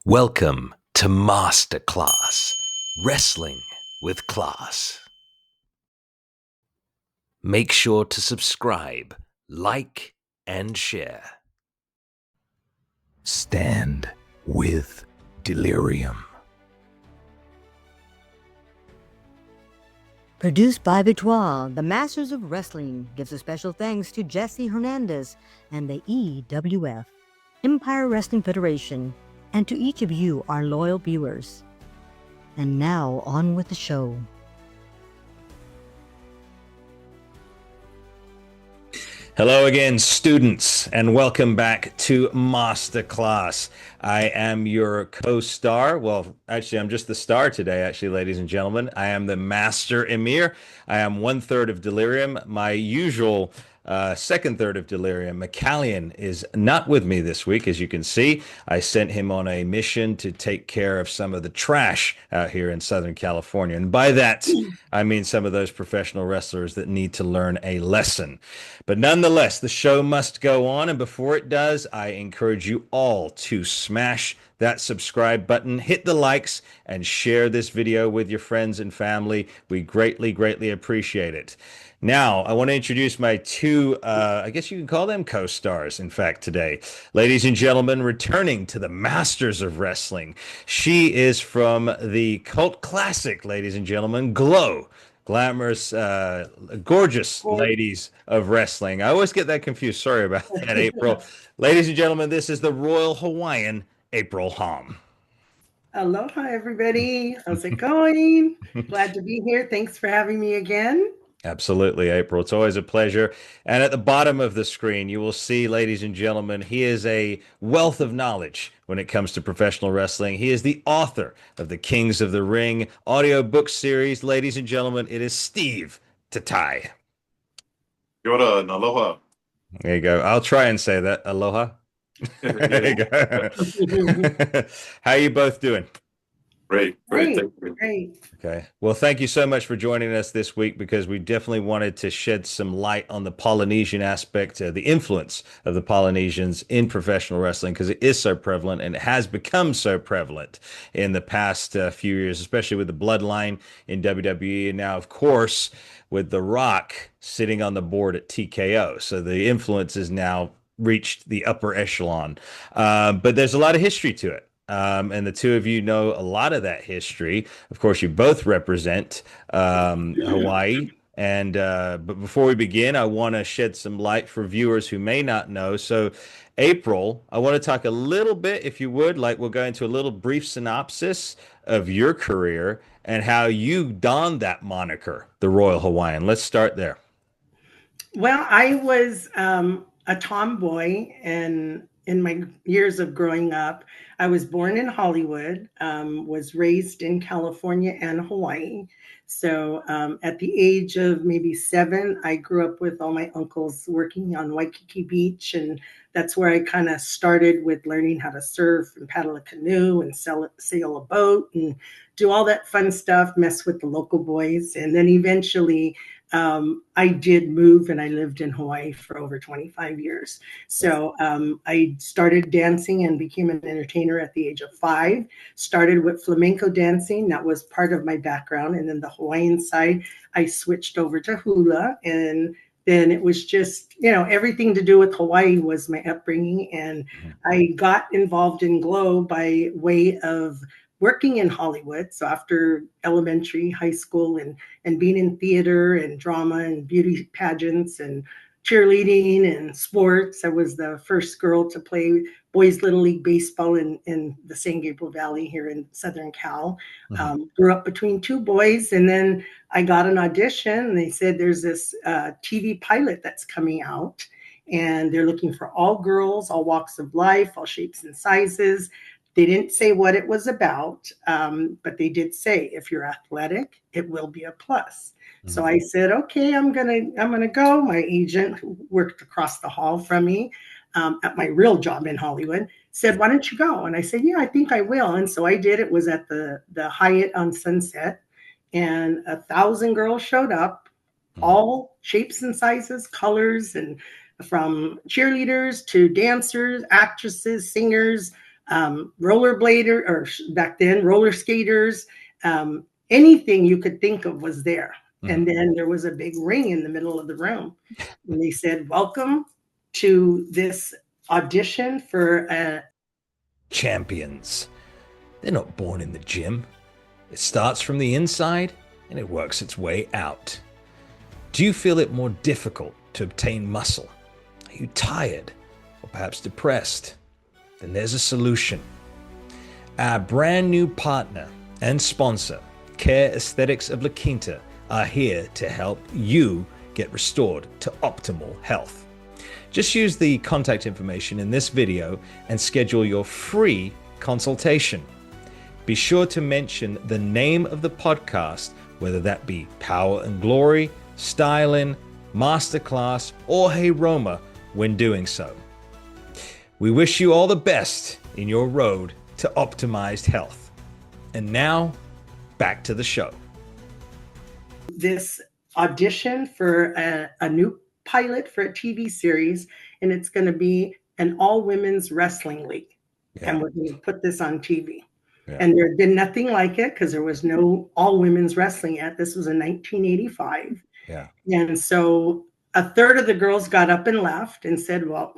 Welcome to Masterclass Wrestling with Class. Make sure to subscribe, like, and share. Stand with Delirium. Produced by Victoire, the Masters of Wrestling gives a special thanks to Jesse Hernandez and the EWF, Empire Wrestling Federation, and to each of you, our loyal viewers. And now, on with the show. Hello again, students, and welcome back to Masterclass. I am your co-star. Well, actually, I'm just the star today, actually, ladies and gentlemen. I am the Master Emir. I am 1/3 of Delirium. My usual second third of Delirium, McCallion, is not with me this week, as you can see. I sent him on a mission to take care of some of the trash out here in Southern California. And by that, I mean some of those professional wrestlers that need to learn a lesson. But nonetheless, the show must go on. And before it does, I encourage you all to smash that subscribe button, hit the likes, and share this video with your friends and family. We greatly, greatly appreciate it. Now, I want to introduce my two, I guess you can call them co-stars, in fact, today. Ladies and gentlemen, returning to the Masters of Wrestling. She is from the cult classic, ladies and gentlemen, Glow. Glamorous, gorgeous ladies of wrestling. I always get that confused. Sorry about that, April. Ladies and gentlemen, this is the Royal Hawaiian, April Hom. Aloha, everybody. How's it going? Glad to be here. Thanks for having me again. Absolutely, April. It's always a pleasure. And at the bottom of the screen, you will see, ladies and gentlemen, he is a wealth of knowledge when it comes to professional wrestling. He is the author of the Kings of the Ring audiobook series. Ladies and gentlemen, it is Steve Tatai. Kia ora and aloha. There you go. I'll try and say that. Aloha. There you go. How are you both doing? Great. Great. Thank you. Great. Okay. Well, thank you so much for joining us this week because we definitely wanted to shed some light on the Polynesian aspect, the influence of the Polynesians in professional wrestling because it is so prevalent and it has become so prevalent in the past few years, especially with the bloodline in WWE. And now, of course, with The Rock sitting on the board at TKO. So the influence has now reached the upper echelon. But there's a lot of history to it. And the two of you know a lot of that history. Of course, you both represent Hawaii. And but before we begin, I want to shed some light for viewers who may not know. So, April, I want to talk a little bit, if you would, like we'll go into a little brief synopsis of your career and how you donned that moniker, the Royal Hawaiian. Let's start there. Well, I was a tomboy, and in my years of growing up, I was born in Hollywood, was raised in California and Hawaii. So at the age of maybe 7, I grew up with all my uncles working on Waikiki Beach. And that's where I kind of started with learning how to surf and paddle a canoe and sail a boat and do all that fun stuff, mess with the local boys. And then eventually I did move and I lived in Hawaii for over 25 years. So I started dancing and became an entertainer at the age of 5. Started with flamenco dancing. That was part of my background. And then the Hawaiian side, I switched over to hula. And then it was just, everything to do with Hawaii was my upbringing. And I got involved in Glow by way of working in Hollywood. So after elementary, high school, and being in theater and drama and beauty pageants and cheerleading and sports, I was the first girl to play boys Little League baseball in the San Gabriel Valley here in Southern Cal. Grew up between 2 boys, and then I got an audition. And they said there's this TV pilot that's coming out, and they're looking for all girls, all walks of life, all shapes and sizes. They didn't say what it was about, but they did say if you're athletic, it will be a plus. So I said, okay, I'm gonna go. My agent, who worked across the hall from me at my real job in Hollywood, said, why don't you go? And I said, yeah, I think I will. And so I did. It was at the Hyatt on Sunset, and 1,000 girls showed up, all shapes and sizes, colors, and from cheerleaders to dancers, actresses, singers, rollerblader, or back then, roller skaters, anything you could think of was there. And then there was a big ring in the middle of the room. And they said, welcome to this audition for Champions. They're not born in the gym. It starts from the inside and it works its way out. Do you feel it more difficult to obtain muscle? Are you tired or perhaps depressed? Then there's a solution. Our brand new partner and sponsor, Care Aesthetics of La Quinta, are here to help you get restored to optimal health. Just use the contact information in this video and schedule your free consultation. Be sure to mention the name of the podcast, whether that be Power and Glory, Styling, Masterclass, or Hey Roma, when doing so. We wish you all the best in your road to optimized health. And now, back to the show. This audition for a new pilot for a TV series, and it's going to be an all-women's wrestling league. Yeah. And we're going to put this on TV. Yeah. And there had been nothing like it because there was no all-women's wrestling yet. This was in 1985. Yeah. And so a third of the girls got up and left and said, well,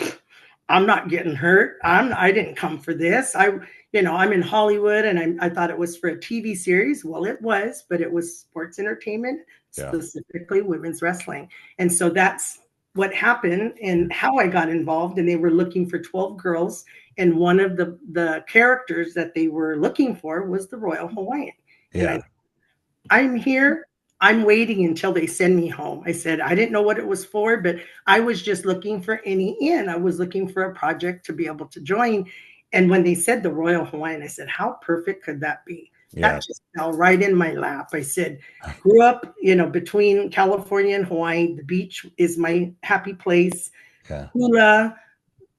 I'm not getting hurt. I didn't come for this. I'm in Hollywood, and I thought it was for a TV series. Well, it was, but it was sports entertainment, specifically women's wrestling. And so that's what happened and how I got involved. And they were looking for 12 girls. And one of the characters that they were looking for was the Royal Hawaiian. Yeah. And I'm here. I'm waiting until they send me home. I said, I didn't know what it was for, but I was just looking for any in. I was looking for a project to be able to join. And when they said the Royal Hawaiian, I said, how perfect could that be? Yeah. That just fell right in my lap. I said, grew up, between California and Hawaii. The beach is my happy place. Yeah. Hula,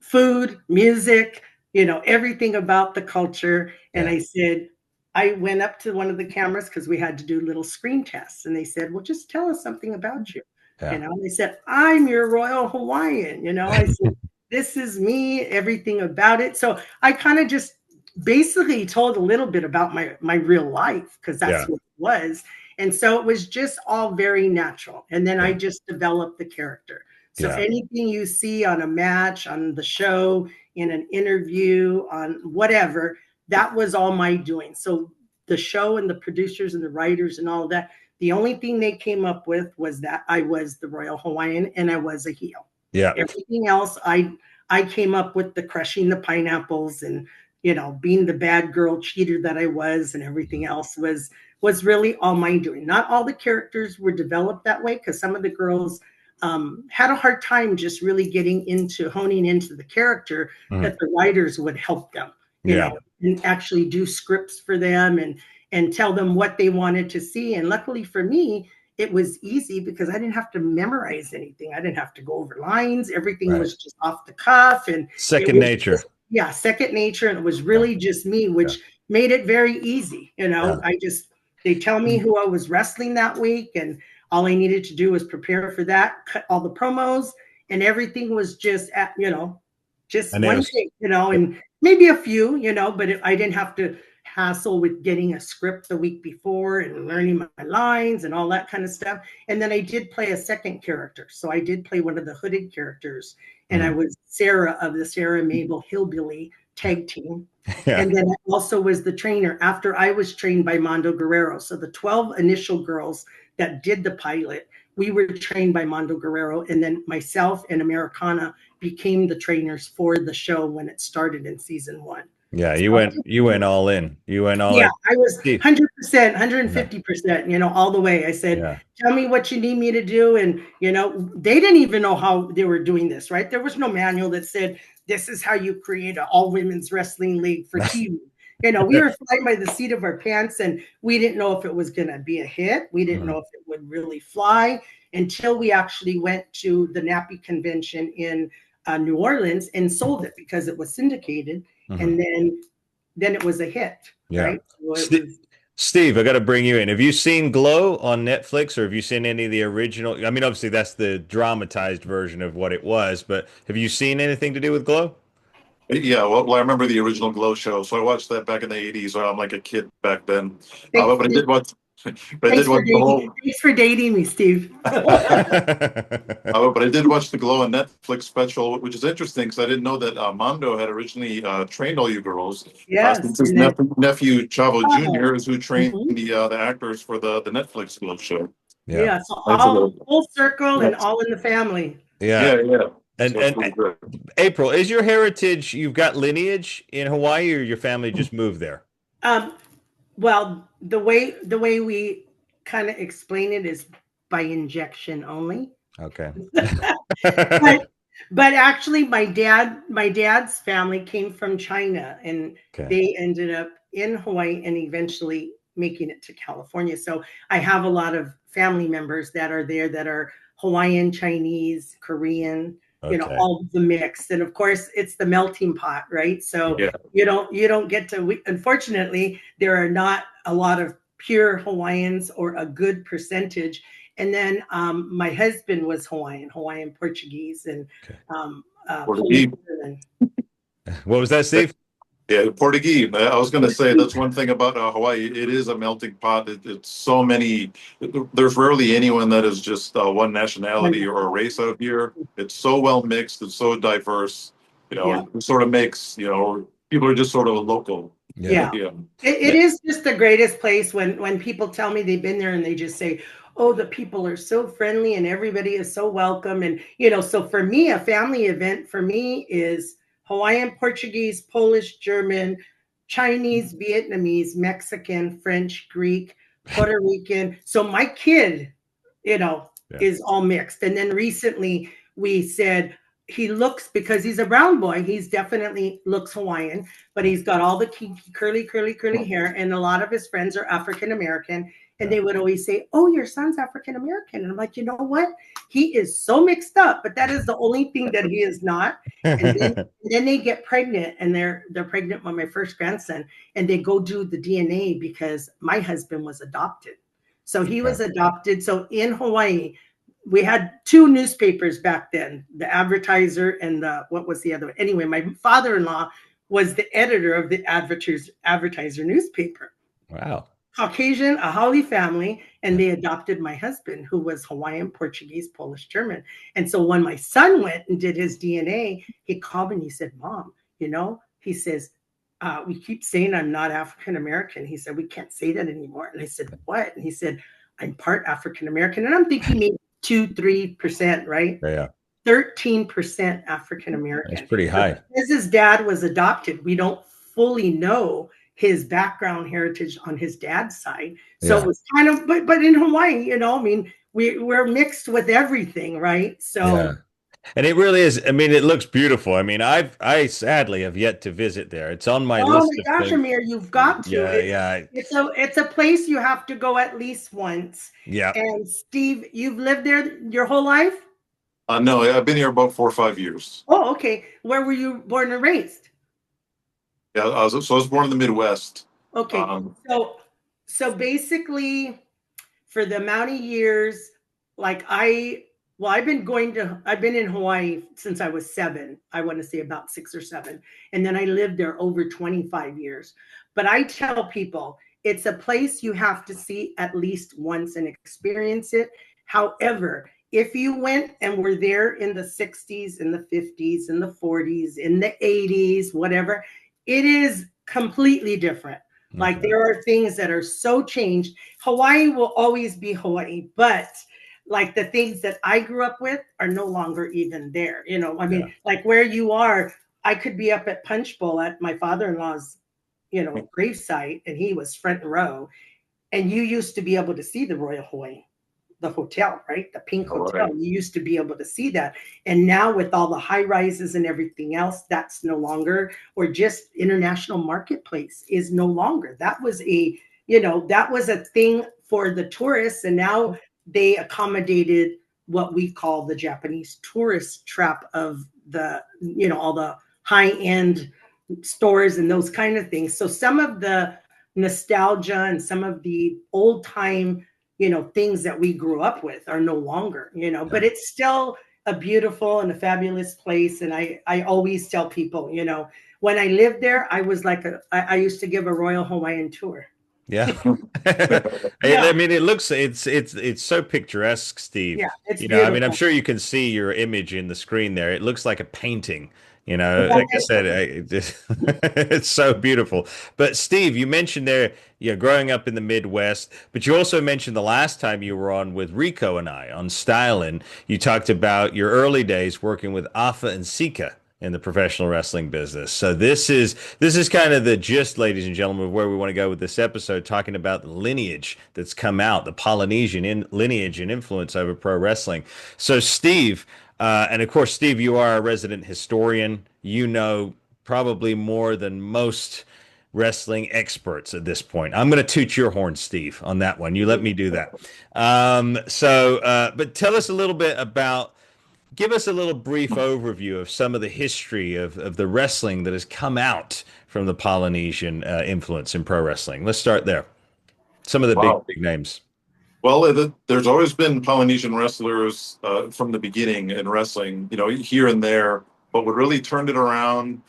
food, music, everything about the culture. And I said, I went up to one of the cameras because we had to do little screen tests. And they said, well, just tell us something about you. Yeah. They said, I'm your Royal Hawaiian. I said, this is me, everything about it. So I kind of just basically told a little bit about my real life because that's what it was. And so it was just all very natural. And then I just developed the character. So anything you see on a match, on the show, in an interview, on whatever, that was all my doing. So the show and the producers and the writers and all of that, the only thing they came up with was that I was the Royal Hawaiian and I was a heel. Yeah. Everything else, I came up with the crushing the pineapples and, being the bad girl cheater that I was, and everything else was really all my doing. Not all the characters were developed that way because some of the girls had a hard time just really honing into the character that the writers would help them. You know, and actually do scripts for them and tell them what they wanted to see. And luckily for me, it was easy because I didn't have to memorize anything. I didn't have to go over lines. Everything was just off the cuff and second nature. Second nature. And it was really just me, which made it very easy. They tell me who I was wrestling that week, and all I needed to do was prepare for that, cut all the promos, and everything was just one thing, and maybe a few, but I didn't have to hassle with getting a script the week before and learning my lines and all that kind of stuff. And then I did play a second character. So I did play one of the hooded characters, and I was Sarah of the Sarah Mabel Hillbilly tag team. And then I also was the trainer after I was trained by Mondo Guerrero. So the 12 initial girls that did the pilot, we were trained by Mondo Guerrero, and then myself and Americana became the trainers for the show when it started in season 1. Yeah, you went all in. You went all in. Yeah, I was 100%, 150%, all the way. I said, tell me what you need me to do. And, they didn't even know how they were doing this, right? There was no manual that said, this is how you create an all women's wrestling league for TV. We were flying by the seat of our pants, and we didn't know if it was going to be a hit. We didn't know if it would really fly until we actually went to the NAPI convention in New Orleans and sold it because it was syndicated. And then it was a hit. Right? So Steve, I got to bring you in. Have you seen Glow on Netflix, or have you seen any of the original? I mean, obviously that's the dramatized version of what it was, but have you seen anything to do with Glow? Yeah, well, I remember the original Glow show, so I watched that back in the '80s. So I'm like a kid back then. Thanks, But I did watch, but I did watch the whole. thanks for dating me, Steve. But I did watch the Glow on Netflix special, which is interesting because I didn't know that Mondo had originally trained all you girls. Yes, Since his and then nephew Chavo oh, Jr. is who trained mhm. the actors for the Netflix Glow show. Yeah. Yeah, so Nice all little- full circle Yeah, and all in the family. Yeah. yeah. And So it's really good. April, is your heritage, you've got lineage in Hawaii or your family just moved there? Um, well, the way we kind of explain it is by injection only. Okay. But but actually my dad's family came from China, and Okay. they ended up in Hawaii and eventually making it to California. So I have a lot of family members that are there that are Hawaiian, Chinese, Korean, Okay. all the mix. And of course it's the melting pot, right? So Yeah. you don't get to unfortunately there are not a lot of pure Hawaiians or a good percentage. And then my husband was Hawaiian Portuguese, and Okay. Portuguese. Polynesian. What was that, Steve? Yeah, Portuguese. I was going to say that's one thing about Hawaii. It is a melting pot. It's so many. There's rarely anyone that is just one nationality or a race out here. It's so well mixed. It's so diverse. Yeah. It sort of makes people are just sort of local. Yeah. Yeah. It is just the greatest place when people tell me they've been there and they just say, "Oh, the people are so friendly and everybody is so welcome." And so for me, a family event for me is Hawaiian, Portuguese, Polish, German, Chinese, Vietnamese, Mexican, French, Greek, Puerto Rican. So my kid, Yeah. is all mixed. And then recently we said he looks, because he's a brown boy, he's definitely looks Hawaiian, but he's got all the kinky, curly hair, and a lot of his friends are African American. And they would always say, "Oh, your son's African American." And I'm like, you know what? He is so mixed up, but that is the only thing that he is not. And then they get pregnant, and they're pregnant with my first grandson, and they go do the DNA because my husband was adopted. So he was adopted. So in Hawaii, we had two newspapers back then, the Advertiser and what was the other one? Anyway, my father-in-law was the editor of the Advertiser newspaper. Wow. Caucasian, a Haole family, and they adopted my husband, who was Hawaiian, Portuguese, Polish, German. And so when my son went and did his DNA, he called me and he said, "Mom, he says, we keep saying I'm not African American." He said, "We can't say that anymore." And I said, "What?" And he said, "I'm part African American." And I'm thinking maybe 2-3%, right? Yeah. 13% African American. That's pretty high. Because his dad was adopted, we don't fully know his background heritage on his dad's side. So it was kind of, but in Hawaii, I mean, we're mixed with everything, right? So Yeah. And it really is. I mean, it looks beautiful. I mean, I sadly have yet to visit there. It's on my oh list my of gosh, things. Amir, you've got to. Yeah. It's a place you have to go at least once. Yeah. And Steve, you've lived there your whole life? No, I've been here about 4 or 5 years. Oh, okay. Where were you born and raised? Yeah, I was born in the Midwest. Okay. So basically, for the amount of years, like I've been in Hawaii since I was 7. I want to say about 6 or 7. And then I lived there over 25 years. But I tell people it's a place you have to see at least once and experience it. However, if you went and were there in the 60s, in the 50s, in the 40s, in the 80s, whatever, it is completely different. Like there are things that are so changed. Hawaii will always be Hawaii, but like the things that I grew up with are no longer even there. I mean, like where you are, I could be up at Punch Bowl at my father-in-law's, gravesite, and he was front row. And you used to be able to see the Royal Hawaii, the hotel, right? The pink hotel. You used to be able to see that. And now with all the high rises and everything else, that's no longer, or just International Marketplace is no longer. That was a thing for the tourists. And now they accommodated what we call the Japanese tourist trap of all the high end stores and those kind of things. So some of the nostalgia and some of the old time things that we grew up with are no longer, but it's still a beautiful and a fabulous place. And I always tell people, you know, when I lived there, I was like I used to give a Royal Hawaiian tour. Yeah. I Yeah, mean, it's so picturesque, Steve. yeah, it's You know, I mean, I'm beautiful. sure you can see your image in the screen there. It looks like a painting. You know, Yeah, like I said, it's so beautiful. But Steve, you mentioned there, growing up in the Midwest, but you also mentioned the last time you were on with Rico and I on Stylin', you talked about your early days working with Afa and Sika in the professional wrestling business. So this is kind of the gist, ladies and gentlemen, of where we want to go with this episode, talking about the lineage that's come out, the Polynesian lineage and influence over pro wrestling. So Steve, and of course, Steve, you are a resident historian. You know probably more than most wrestling experts at this point. I'm going to toot your horn, Steve, on that one. You let me do that. But tell us a little bit about give us a little brief overview of some of the history of the wrestling that has come out from the Polynesian influence in pro wrestling. Let's start there. Some of the Wow. big names. Well, there's always been Polynesian wrestlers from the beginning in wrestling, you know, here and there. But what really turned it around,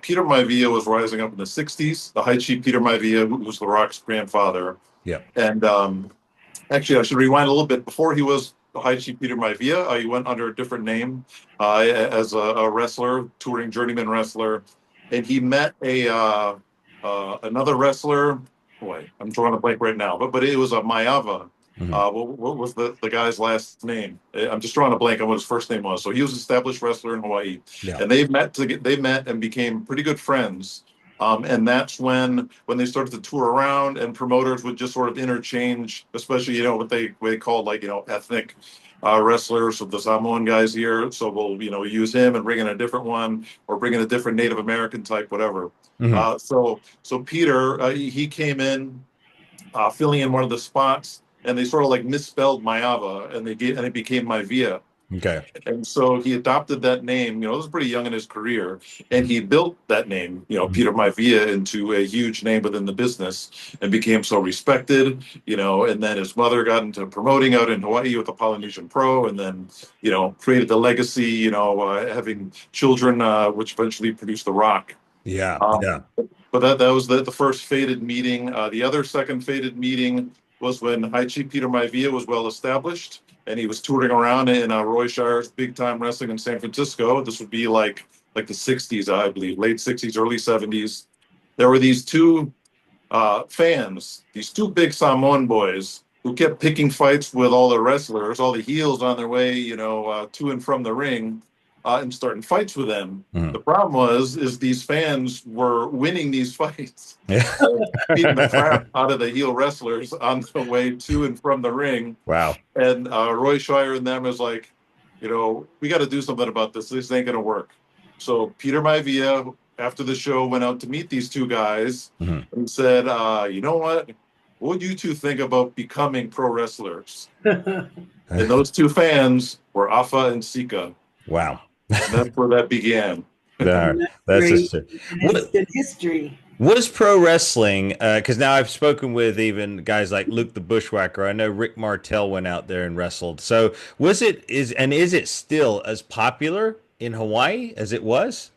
Peter Maivia was rising up in the 60s. The High Chief Peter Maivia, who was The Rock's grandfather. Yeah. And actually, I should rewind a little bit. Before he was the High Chief Peter Maivia, he went under a different name as a wrestler, touring journeyman wrestler. And he met another wrestler. Boy, I'm drawing a blank right now, but it was a Maiava. Mhm. What was the guy's last name? I'm just drawing a blank on what his first name was. So he was an established wrestler in Hawaii, Yeah. and they met and became pretty good friends. And that's when they started to tour around, and promoters would just sort of interchange, especially what they called, like, ethnic wrestlers. So the Samoan guys here, so we'll use him and bring in a different one, or bring in a different Native American type, whatever. Mhm. So Peter, he came in filling in one of the spots, and they sort of like misspelled Maava, and it became Maivia. Okay. And so he adopted that name. It was pretty young in his career, and he built that name, Mhm. Peter Maivia, into a huge name within the business, and became so respected. And then his mother got into promoting out in Hawaii with the Polynesian Pro, and then created the legacy. Having children, which eventually produced The Rock. Yeah. Um, Yeah. but that was the first fated meeting. The other second fated meeting was when High Chief Peter Maivia was well established, and he was touring around in Roy Shire's big time wrestling in San Francisco. This would be like the 60s, I believe, late 60s, early 70s. There were these two fans, these two big Samoan boys, who kept picking fights with all the wrestlers, all the heels on their way, to and from the ring, and starting fights with them. Mhm. The problem is these fans were winning these fights, Yeah. beating the crap out of the heel wrestlers on the way to and from the ring. Wow. And Roy Shire and them is like, we got to do something about this. This ain't going to work. So Peter Maivia, after the show, went out to meet these two guys Mhm. and said, you know what? What would you two think about becoming pro wrestlers? And those two fans were Afa and Sika. Wow. And that's where that began. There. That's That's great. just It's good history. what is pro wrestling? Because now I've spoken with even guys like Luke the Bushwhacker. I know Rick Martel went out there and wrestled. So is it still as popular in Hawaii as it was?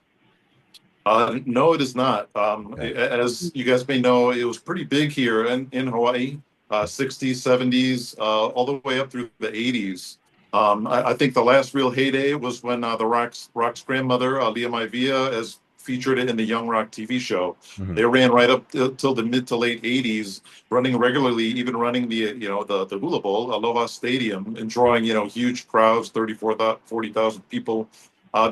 No, it is not. Okay. As you guys may know, it was pretty big here in Hawaii, 60s, 70s, all the way up through the 80s. I think the last real heyday was when the Rock's grandmother, Leah Maivia, as featured in the Young Rock TV show. Mhm. They ran right up till the mid to late 80s, running regularly, even running the Hula Bowl, Aloha Stadium, and drawing huge crowds, 34,000, 40,000 people,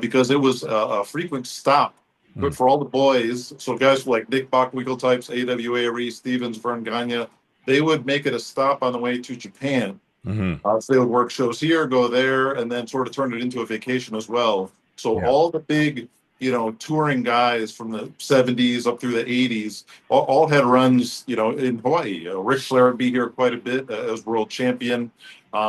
because it was a frequent stop. But Mm. for all the boys, so guys like Nick Bockwinkel types, AWA, Reese Stevens, Vern Gagne, they would make it a stop on the way to Japan. Mhm. So they would work shows here, go there, and then sort of turn it into a vacation as well. So Yeah. all the big, touring guys from the 70s up through the 80s all had runs, in Hawaii. Ric Flair would be here quite a bit as world champion.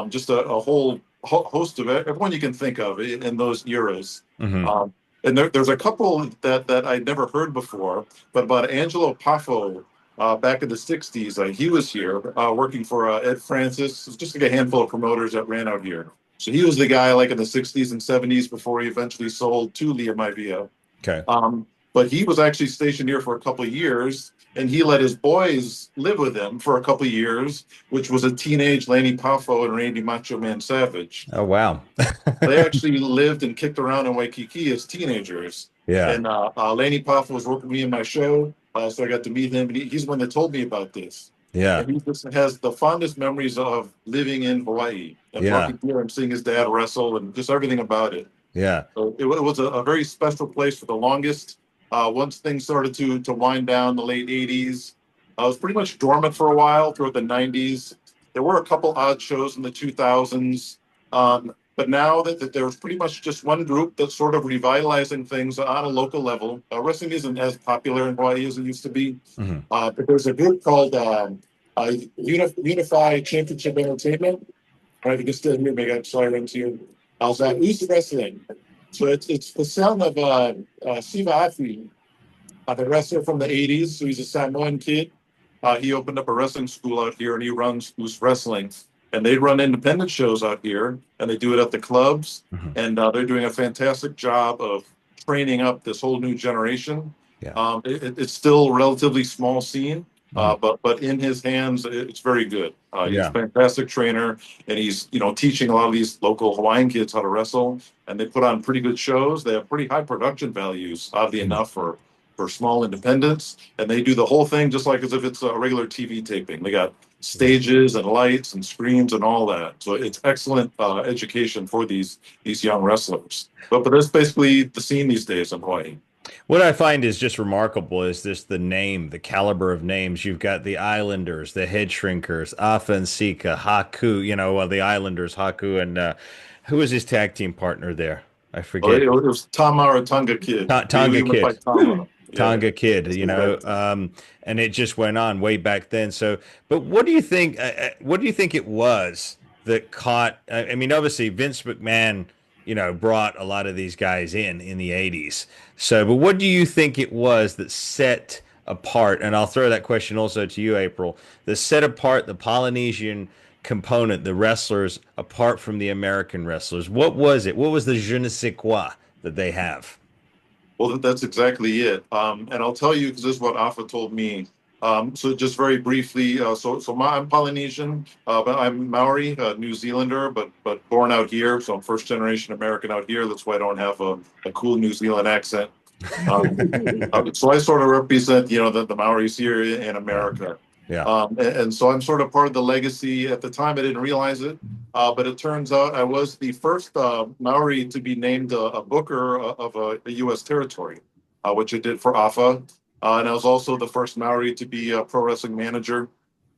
Just a whole host of everyone you can think of in those eras. Mhm. And there's a couple that I'd never heard before, but about Angelo Poffo back in the 60s. He was here working for Ed Francis. It's just like a handful of promoters that ran out here. So he was the guy like in the 60s and 70s before he eventually sold to Liam Maivia. Okay. But he was actually stationed here for a couple of years, and he let his boys live with him for a couple of years, which was a teenage Lanny Poffo and Randy Macho Man Savage. Oh, wow. They actually lived and kicked around in Waikiki as teenagers. Yeah. And Lanny Poffo was working with me in my show, so I got to meet him, and he's the one that told me about this. Yeah. And he just has the fondest memories of living in Hawaii and Yeah. working here and seeing his dad wrestle and just everything about it. Yeah. So it was a very special place for the longest. Once things started to wind down in the late 80s, it was pretty much dormant for a while throughout the 90s. There were a couple odd shows in the 2000s. But now that there's pretty much just one group that's sort of revitalizing things on a local level. Wrestling isn't as popular in Hawaii as it used to be. Mm-hmm. But there's a group called Unify Championship Entertainment. All right, if you can still hear me, I'm sorry, I'm to you. I was at East Wrestling. So it's the son of Siva Afi, the wrestler from the 80s. So he's a Samoan kid. He opened up a wrestling school out here, and he runs Loose Wrestling. And they run independent shows out here, and they do it at the clubs. Mm-hmm. And they're doing a fantastic job of training up this whole new generation. Yeah. It's still a relatively small scene, Mm-hmm. but in his hands, it's very good. He's Yeah. a fantastic trainer, and he's teaching a lot of these local Hawaiian kids how to wrestle. And they put on pretty good shows. They have pretty high production values, oddly Mm-hmm. enough, for small independents. And they do the whole thing just like as if it's a regular TV taping. They got stages and lights and screens and all that. So it's excellent education for these young wrestlers. But that's basically the scene these days in Hawaii. What I find is just remarkable is just the caliber of names. You've got the Islanders, the Head Shrinkers, Afa and Sika, Haku, the Islanders, Haku, and who was his tag team partner there? I forget. It was Tama or Tonga Kid. Tonga Kid. Tama. Tonga Kid, and it just went on way back then. So, but what do you think? What do you think it was that caught? I mean, obviously Vince McMahon, brought a lot of these guys in the '80s. So, but what do you think it was that set apart? And I'll throw that question also to you, April. That set apart the Polynesian component, the wrestlers, apart from the American wrestlers. What was it? What was the je ne sais quoi that they have? Well, that's exactly it. And I'll tell you, because this is what Afa told me. So just very briefly, I'm Polynesian, but I'm Maori, New Zealander, but born out here. So I'm first generation American out here. That's why I don't have a cool New Zealand accent. So I sort of represent, the Maoris here in America. Yeah. And so I'm sort of part of the legacy. At the time, I didn't realize it, but it turns out I was the first Maori to be named a booker of a U.S. territory, which I did for AFA. And I was also the first Maori to be a pro wrestling manager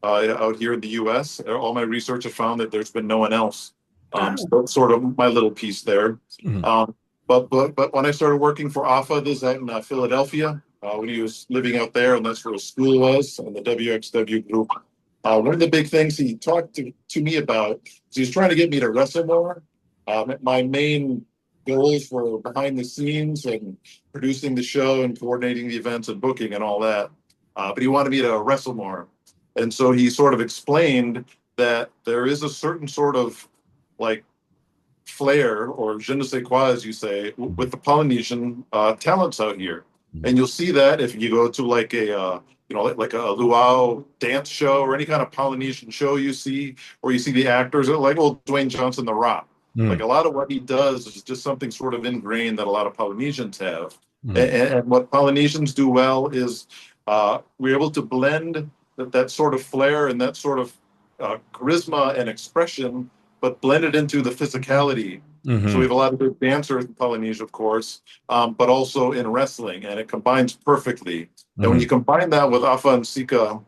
out here in the U.S. All my research has found that there's been no one else. So that's sort of my little piece there. Mm-hmm. But when I started working for AFA, this is out in Philadelphia. When he was living out there, and that's where his school was, and the WXW group. One of the big things he talked to me about is he was trying to get me to wrestle more. My main goals were behind the scenes and producing the show and coordinating the events and booking and all that. But he wanted me to wrestle more. And so he sort of explained that there is a certain sort of like flair or je ne sais quoi, as you say, with the Polynesian talents out here. And you'll see that if you go to like a like a luau dance show or any kind of Polynesian show you see, or you see the actors like Dwayne Johnson, The Rock. Like a lot of what he does is just something sort of ingrained that a lot of Polynesians have. And what Polynesians do well is we're able to blend that sort of flair and that sort of charisma and expression, but blend it into the physicality. So we have a lot of good dancers in Polynesia, of course, but also in wrestling, and it combines perfectly. And when you combine that with Afa and Sika,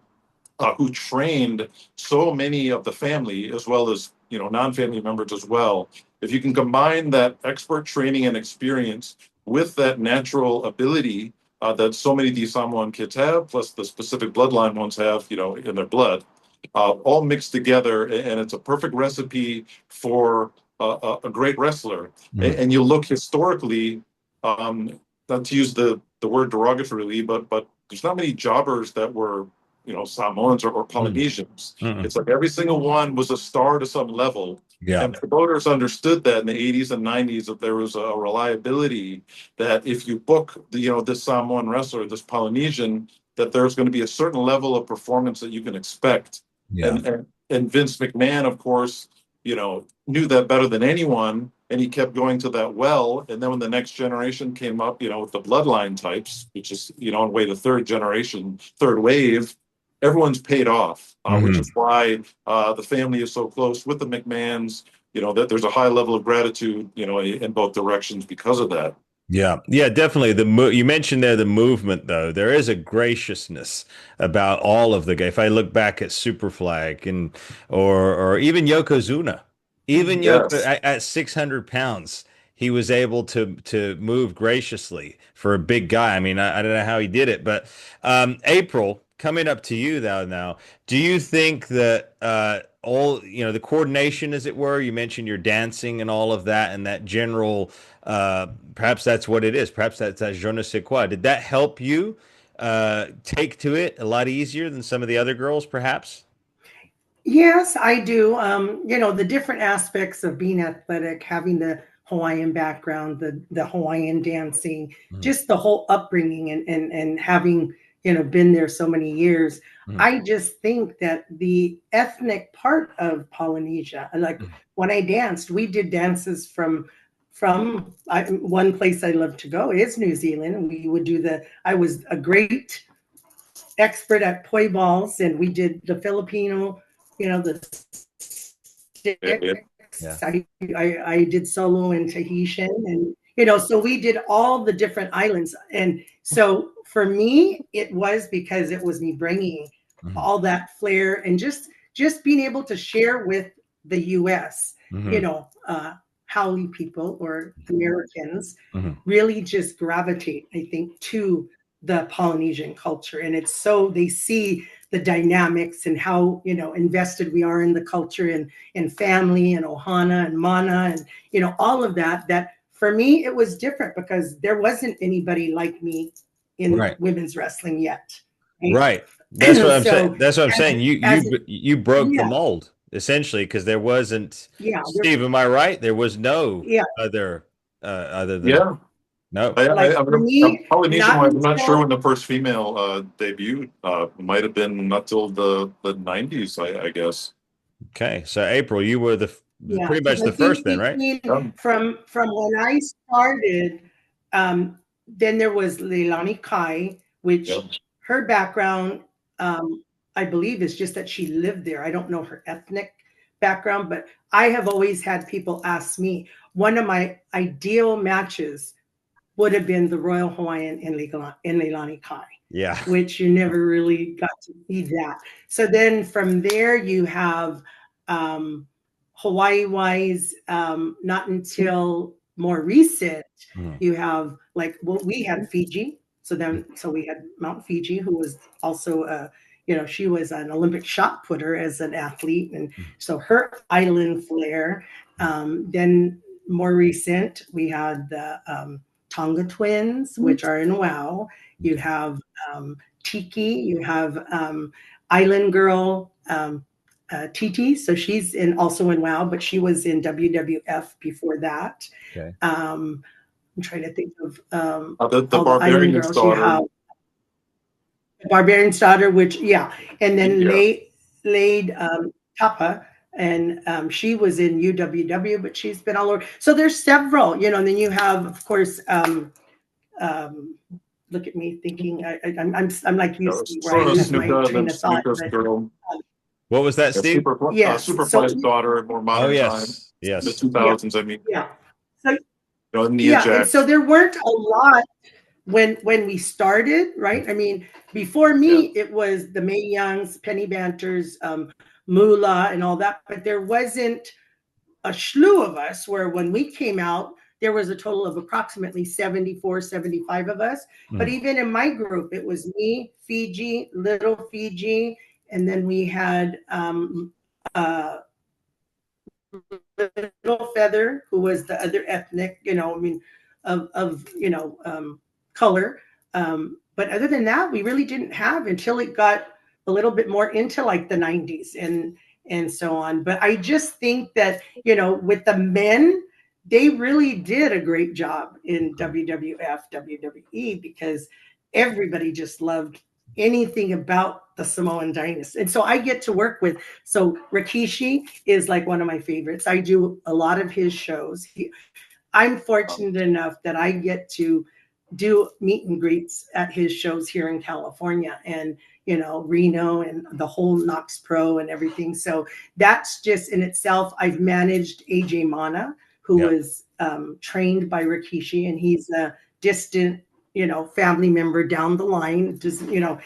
who trained so many of the family as well as non-family members as well, if you can combine that expert training and experience with that natural ability that so many of these Samoan kids have, plus the specific bloodline ones have, in their blood, all mixed together, and it's a perfect recipe for a great wrestler. And you look historically, not to use the word derogatorily, but there's not many jobbers that were Samoans or Polynesians. It's like every single one was a star to some level. Yeah. And promoters understood that in the 80s and 90s, that there was a reliability that if you book this Samoan wrestler, this Polynesian, that there's going to be a certain level of performance that you can expect. Yeah. And Vince McMahon, of course, knew that better than anyone, and he kept going to that well. And then when the next generation came up, with the bloodline types, which is, in a way, the third wave, everyone's paid off, which is why the family is so close with the McMahons, that there's a high level of gratitude, in both directions because of that. Yeah, definitely. You mentioned there the movement, though. There is a graciousness about all of the guys. If I look back at Superflag or even Yokozuna, even Yes. at 600 pounds, he was able to move graciously for a big guy. I mean, I don't know how he did it, but April, coming up to you though now, do you think that all the coordination, as it were, you mentioned your dancing and all of that, and that general perhaps that's what it is, perhaps that's je ne sais quoi, did that help you take to it a lot easier than some of the other girls perhaps? Yes, I do. The different aspects of being athletic, having the Hawaiian background, the Hawaiian dancing, just the whole upbringing and having, been there so many years. I just think that the ethnic part of Polynesia, like when I danced, we did dances from one place I love to go is New Zealand. And we would do I was a great expert at poi balls, and we did the Filipino, the sticks. Yeah. I did solo in Tahitian, and so we did all the different islands. And so for me, it was because it was me bringing all that flair and just being able to share with the US, Haole people or Americans really just gravitate, I think, to the Polynesian culture. And it's so they see the dynamics and how, invested we are in the culture and family and ohana and mana and, all of that for me, it was different because there wasn't anybody like me in women's wrestling yet. Right. That's what I'm saying. That's what I'm saying. You broke the Yeah. mold essentially, because there wasn't. Yeah. Steve, am I right? There was no other than no. For me, Polynesian wise, I'm not sure when the first female debuted. Might have been not till the 90s, I guess. Okay, so April, you were pretty much the first then, right? From when I started, then there was Leilani Kai, which her background, I believe, is just that she lived there. I don't know her ethnic background, but I have always had people ask me, one of my ideal matches would have been the Royal Hawaiian in Leilani Kai. Yeah. Which you never really got to see that. So then from there you have Hawaii-wise, not until more recent, you have we had Fiji. So we had Mount Fiji, who was also she was an Olympic shot putter as an athlete, and so her island flair. Then more recent, we had the Tonga twins, which are in WOW. You have Tiki, you have Island Girl Titi, so she's also in WOW, but she was in WWF before that. Okay. I'm trying to think of the Barbarian's daughter. The Barbarian's daughter, which and then Laid Tapa, and she was in UWW, but she's been all over. So there's several, and then you have, of course, look at me thinking I'm like you, Steve, where I lose my train of thought. What was that, Steve? Superfly's daughter, more modern time. Yes. The 2000s, I mean. Yeah. So, Nia Jax. And so there weren't a lot when we started, right? I mean, before me, it was the Mae Youngs, Penny Banters, Moolah, and all that, but there wasn't a slew of us where when we came out, there was a total of approximately 74, 75 of us. But even in my group, it was me, Fiji, Little Fiji, and then we had Little Feather, who was the other ethnic, of color. But other than that, we really didn't have until it got a little bit more into like the 90s and so on. But I just think that, you know, with the men, they really did a great job in WWF, WWE, because everybody just loved anything about the Samoan dynasty. And so I get to work with, so Rikishi is like one of my favorites. I do a lot of his shows. I'm fortunate enough that I get to do meet and greets at his shows here in California, and you know, Reno and the whole Knox Pro and everything. So that's just in itself. I've managed AJ Mana, who was trained by Rikishi, and he's a distant, you know, family member down the line. Just, you know,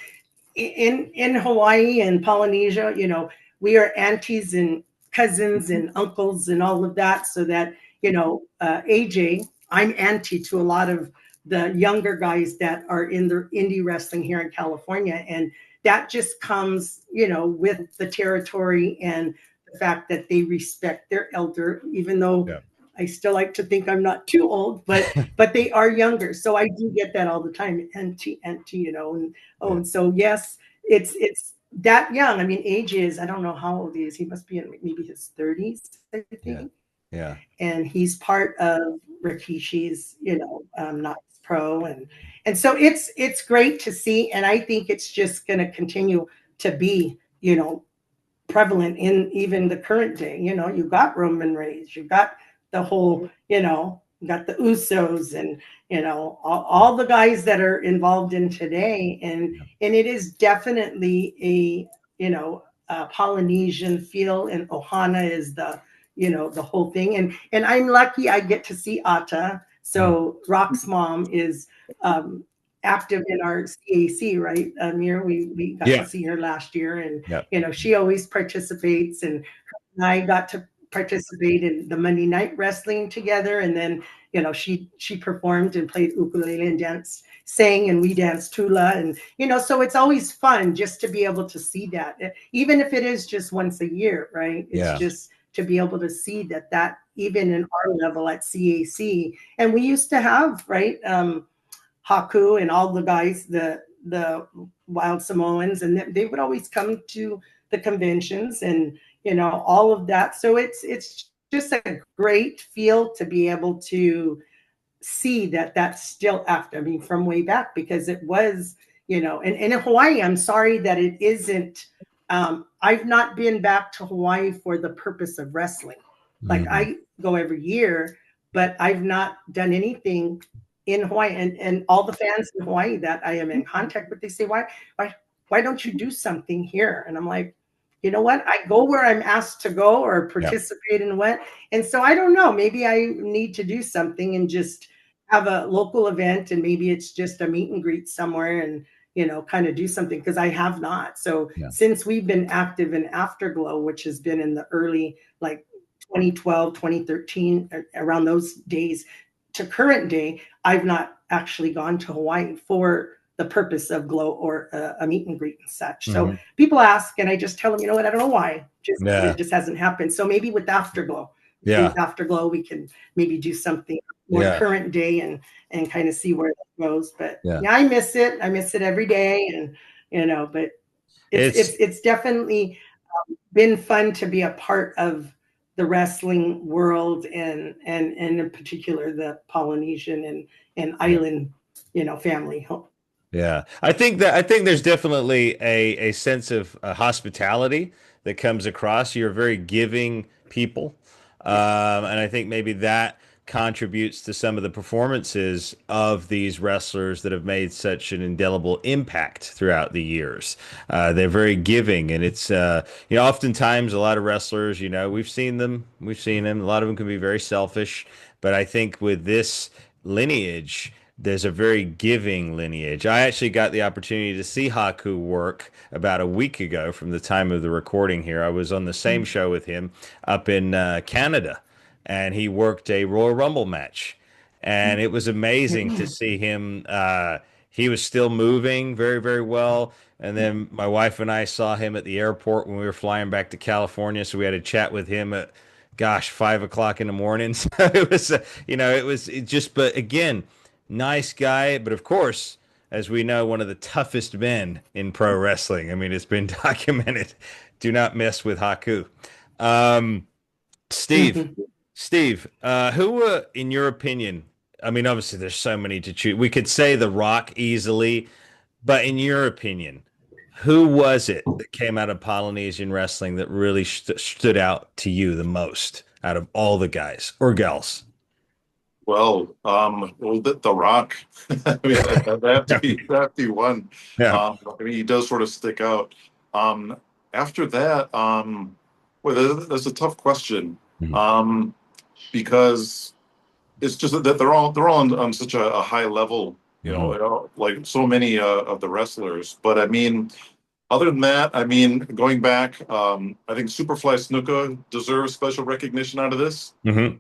in Hawaii and Polynesia, you know, we are aunties and cousins and uncles and all of that. So that, you know, AJ, I'm auntie to a lot of the younger guys that are in the indie wrestling here in California. And that just comes, you know, with the territory and the fact that they respect their elder, even though I still like to think I'm not too old, but they are younger. So I do get that all the time, auntie, you know, and and so yes, it's that young. I mean, age is, I don't know how old he is. He must be in maybe his 30s, I think. Yeah. And he's part of Rikishi's, you know, Knox Pro, and so it's great to see, and I think it's just going to continue to be, you know, prevalent in even the current day. You know, you got Roman Reigns, you got the whole, you know, you got the Usos, and you know, all the guys that are involved in today, and it is definitely a, you know, a Polynesian feel, and Ohana is the, you know, the whole thing, and I'm lucky I get to see Ata. So Rock's mom is active in our CAC, right? Amir, we got to see her last year, and you know, she always participates, and I got to participate in the Monday Night Wrestling together, and then you know, she performed and played ukulele and danced, sang, and we danced tula, and you know, so it's always fun just to be able to see that, even if it is just once a year, right? It's just to be able to see that even in our level at CAC, and we used to have, right, Haku and all the guys, the Wild Samoans, and they would always come to the conventions, and you know, all of that. So it's just a great feel to be able to see that that's still active. I mean, from way back, because it was, you know, and in Hawaii, I'm sorry that it isn't. I've not been back to Hawaii for the purpose of wrestling. Like I go every year, but I've not done anything in Hawaii. And all the fans in Hawaii that I am in contact with, they say, why don't you do something here? And I'm like, you know what? I go where I'm asked to go or participate in what. And so I don't know, maybe I need to do something and just have a local event, and maybe it's just a meet and greet somewhere, and you know, kind of do something, because I have not. So since we've been active in Afterglow, which has been in the early, like 2012, 2013, around those days to current day, I've not actually gone to Hawaii for the purpose of Glow or a meet and greet and such. So people ask, and I just tell them, you know what, I don't know why, it just hasn't happened. So maybe with Afterglow, with Afterglow, we can maybe do something more current day, and kind of see where it goes. But I miss it. I miss it every day, and you know, but it's definitely been fun to be a part of the wrestling world, and in particular the Polynesian and island, you know, family. Yeah, I think there's definitely a sense of hospitality that comes across. You're very giving people, and I think maybe that contributes to some of the performances of these wrestlers that have made such an indelible impact throughout the years. They're very giving, and it's you know, oftentimes a lot of wrestlers, you know, we've seen them. A lot of them can be very selfish, but I think with this lineage, there's a very giving lineage. I actually got the opportunity to see Haku work about a week ago from the time of the recording here. I was on the same show with him up in Canada, and he worked a Royal Rumble match. And it was amazing to see him. He was still moving very, very well. And then my wife and I saw him at the airport when we were flying back to California. So we had a chat with him at, gosh, 5 o'clock in the morning. So it was, you know, it just, but again, nice guy, but of course, as we know, one of the toughest men in pro wrestling. I mean, it's been documented. Do not mess with Haku. Um, Steve, who were, in your opinion, I mean, obviously there's so many to choose. We could say The Rock easily, but in your opinion, who was it that came out of Polynesian wrestling that really stood out to you the most out of all the guys or gals? Well, the Rock. I mean, that have to be one. Yeah. I mean, he does sort of stick out. After that, well, that's a tough question. Mhm. Um, because it's just that they're all on such a high level, Mhm. like so many of the wrestlers. But I mean, other than that, I mean, going back, I think Superfly Snuka deserves special recognition out of this. Mhm.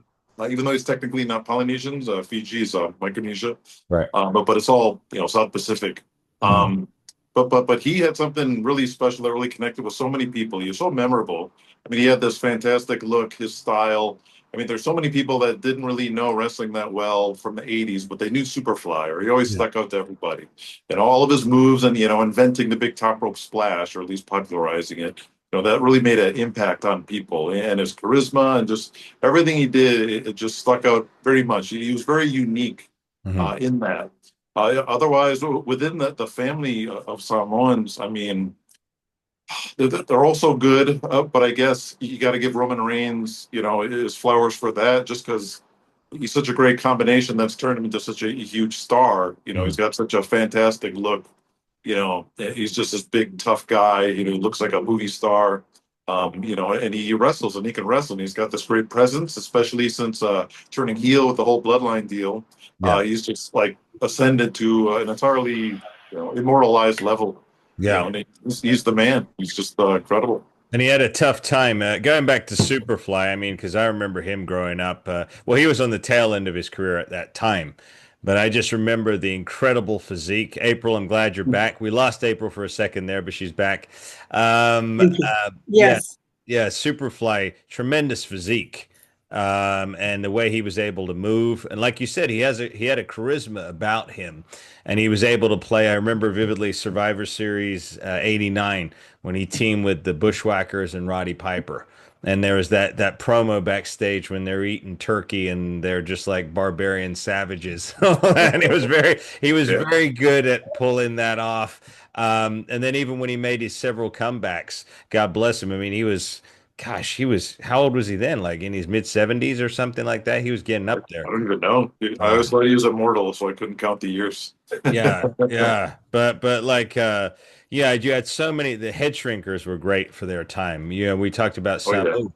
Even though he's technically not Polynesians, Fiji's Micronesia, Right. but it's all South Pacific. Mhm. But he had something really special that really connected with so many people. He was so memorable. I mean, he had this fantastic look, his style. I mean, there's so many people that didn't really know wrestling that well from the '80s, but they knew Superfly, or he always Yeah. stuck out to everybody. And all of his moves, and inventing the big top rope splash, or at least popularizing it. That really made an impact on people, and his charisma and just everything he did, it just stuck out very much. He was very unique Mhm. in that. Otherwise, within the family of Samoans, I mean, they're also good, but I guess you got to give Roman Reigns, his flowers for that, just because he's such a great combination that's turned him into such a huge star. He's Mhm. got such a fantastic look. He's just this big, tough guy. He looks like a movie star. And he wrestles and he can wrestle. And he's got this great presence, especially since turning heel with the whole bloodline deal. Yeah. He's just like ascended to an entirely, immortalized level. Yeah. And he's the man. He's just incredible. And he had a tough time going back to Superfly. I mean, because I remember him growing up. Well, he was on the tail end of his career at that time, but I just remember the incredible physique. April, I'm glad you're back. We lost April for a second there, but she's back. Thank you. Yeah, Yes. yeah, Superfly, tremendous physique, and the way he was able to move, and like you said, he had a charisma about him, and he was able to play. I remember vividly Survivor Series '89 when he teamed with the Bushwhackers and Roddy Piper. And there was that promo backstage when they're eating turkey and they're just like barbarian savages. And he was Yeah. very good at pulling that off. And then even when he made his several comebacks, God bless him. I mean, gosh, how old was he then? Like in his mid 70s or something like that. He was getting I up there. don't even know. I Uh, always thought he was immortal, so I couldn't count the years. Yeah, yeah, but like yeah, you had so many. The head shrinkers were great for their time. We talked about Oh some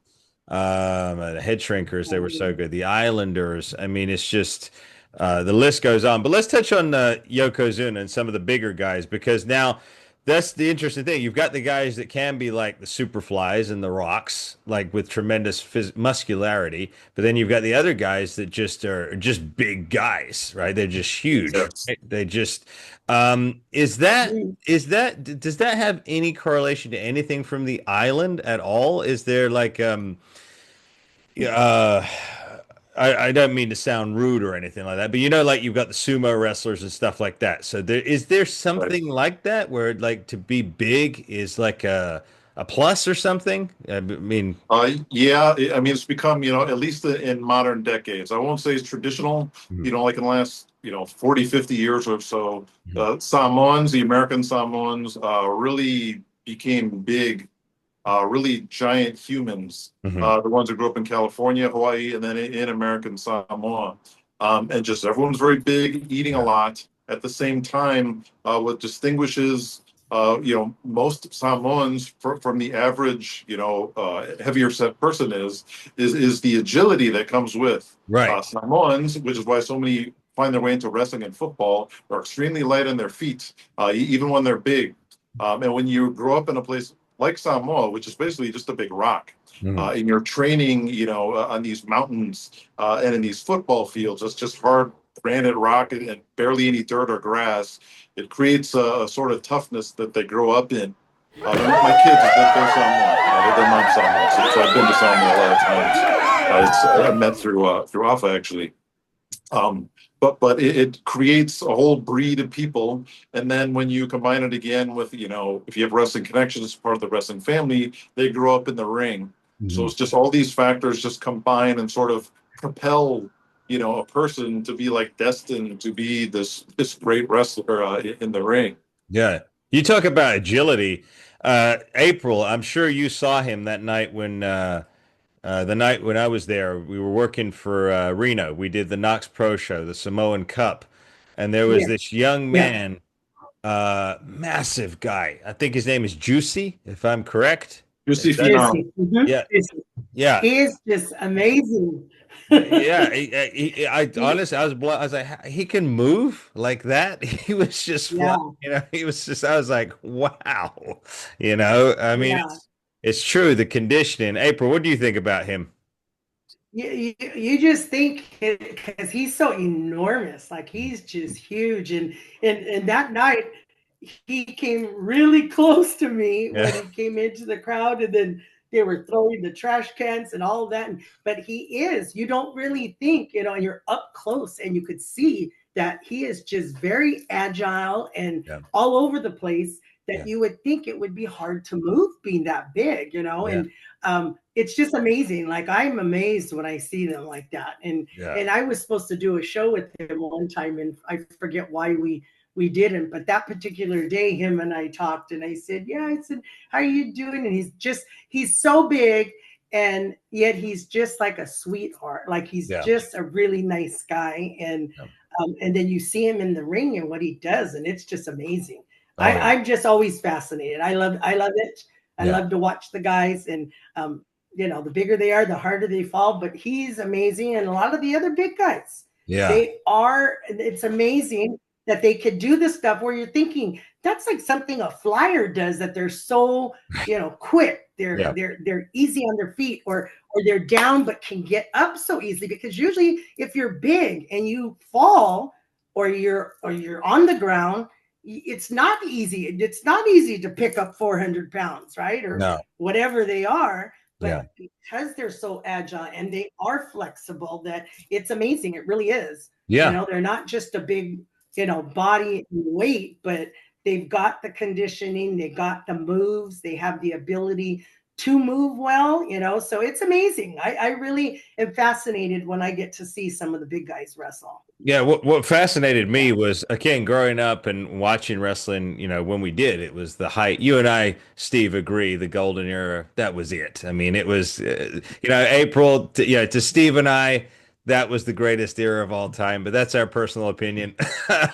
yeah. the head shrinkers. They were so good. The Islanders. I mean, it's just the list goes on. But let's touch on Yokozuna and some of the bigger guys because now that's the interesting thing. You've got the guys that can be like the Superflies and the Rocks, like with tremendous muscularity. But then you've got the other guys that just are just big guys, right? They're just huge. Yes. Right? They just does that have any correlation to anything from the island at all? Is there like yeah, I don't mean to sound rude or anything like that, but like you've got the sumo wrestlers and stuff like that. So there Right. something like that where like to be big is like a plus or something? I mean, Yeah, I mean, it's become, at least in modern decades. I won't say it's traditional, mhm, like in the last, 40, 50 years or so. mhm, Samoans, the American Samoans, really became big, really giant humans. mhm, The ones who grew up in California, Hawaii, and then in American Samoa. And just everyone's very big, eating a yeah, lot. At the same time, what distinguishes most Samoans from the average, heavier set person is the agility that comes with right, Samoans, which is why so many find their way into wrestling and football. Are extremely light on their feet, even when they're big. And when you grow up in a place like Samoa, which is basically just a big rock, mhm, and you're training, on these mountains and in these football fields, it's just hard granite rock and barely any dirt or grass. It creates a sort of toughness that they grow up in. My kids, they're Samoan. Their mom's Samoan, so I've been to Samoa a lot of times. I met through Alpha actually. But it creates a whole breed of people. And then when you combine it again with, if you have wrestling connections, part of the wrestling family, they grow up in the ring. So Mhm. it's just all these factors just combine and sort of propel, a person to be like destined to be this great wrestler in the ring. Yeah. You talk about agility. April, I'm sure you saw him that night when the night when I was there. We were working for Reno. We did the Knox Pro Show, the Samoan Cup, and there was Yeah, this young yeah. man, massive guy. I think his name is Juicy, if I'm correct. You see Is that Phenom. Juicy. Mhm. yeah, Juicy. yeah. He is just amazing. Yeah, I He, honestly, I was like, he can move like that. He was just fly, yeah, he was just, I was like, wow, I mean, yeah. it's true. The conditioning. April, what do you think about him? You just think because he's so enormous, like he's just huge, and that night he came really close to me when Yeah, he came into the crowd, and then they were throwing the trash cans and all of that. But you don't really think, you're up close and you could see that he is just very agile and yeah, all over the place. That yeah, you would think it would be hard to move being that big, yeah, and it's just amazing. Like I'm amazed when I see them like that. And yeah. and I was supposed to do a show with him one time, and I forget why we didn't. But that particular day, him and I talked, and I said, "Yeah," I said, "How are you doing?" And he's so big, and yet he's just like a sweetheart. Like he's Yeah. just a really nice guy, and then you see him in the ring and what he does, and it's just amazing. Oh yeah, I'm just always fascinated. I love it. I yeah, love to watch the guys, and the bigger they are, the harder they fall. But he's amazing, and a lot of the other big guys, yeah, they are. It's amazing that they could do this stuff where you're thinking that's like something a flyer does. That they're so quick. They're yeah. they're they're easy on their feet, or they're down but can get up so easily. Because usually, if you're big and you fall, or you're on the ground, it's not easy. It's not easy to pick up 400 pounds, right? Or No, whatever they are. yeah, But because they're so agile and they are flexible, that it's amazing. It really is. yeah. They're not just a big, body and weight, but they've got the conditioning, they got the moves, they have the ability to move well, so it's amazing. I really am fascinated when I get to see some of the big guys wrestle. Yeah, what fascinated Yeah. me was again growing up and watching wrestling, when we did, it was the height. You and I, Steve, agree the golden era, that was it. I mean, it was April to Steve and I, that was the greatest era of all time, but that's our personal opinion.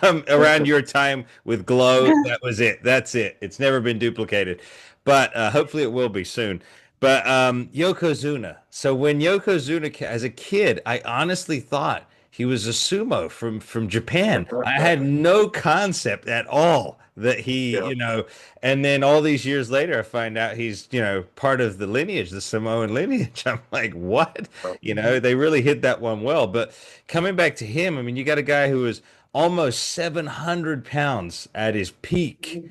Around your time with Glow, that was it. That's it. It's never been duplicated. But hopefully it will be soon. But Yokozuna. So when Yokozuna as a kid, I honestly thought he was a sumo from Japan. I had no concept at all that he, Yeah. and then all these years later, I find out he's, part of the lineage, the Samoan lineage. I'm like, what? They really hit that one well. But coming back to him, I mean, you got a guy who was almost 700 pounds at his peak,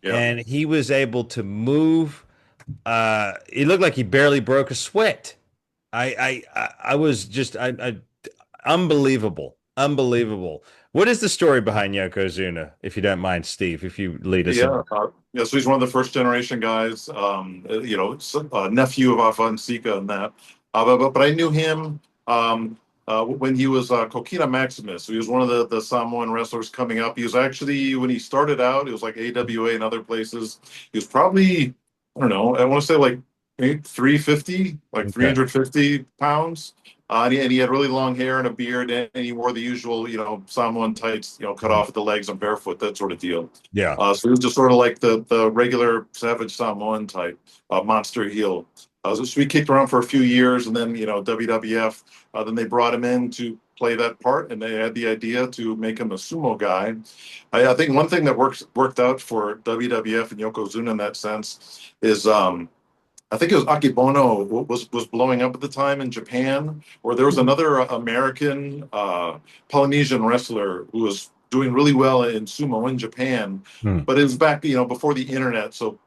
Yeah. and he was able to move. He looked like he barely broke a sweat. I was just I unbelievable, unbelievable. What is the story behind Yokozuna, if you don't mind, Steve? If you lead us in. Yeah. So he's one of the first generation guys. Nephew of Afonseca and that. But I knew him when he was Kokina Maximus. So he was one of the Samoan wrestlers coming up. He was actually, when he started out, it was like AWA and other places. He was probably, I don't know, I want to say like 350, like Okay. 350 pounds. And he had really long hair and a beard, and he wore the usual, Samoan tights, cut off at the legs and barefoot, that sort of deal. Yeah. So he was just sort of like the regular savage Samoan type, monster heel. So we kicked around for a few years, and then WWF. Then they brought him in to play that part, and they had the idea to make him a sumo guy. I think one thing that worked out for WWF and Yokozuna in that sense is. I think it was Akebono was blowing up at the time in Japan, or there was another American Polynesian wrestler who was doing really well in sumo in Japan, Hmm. but it was back before the internet, so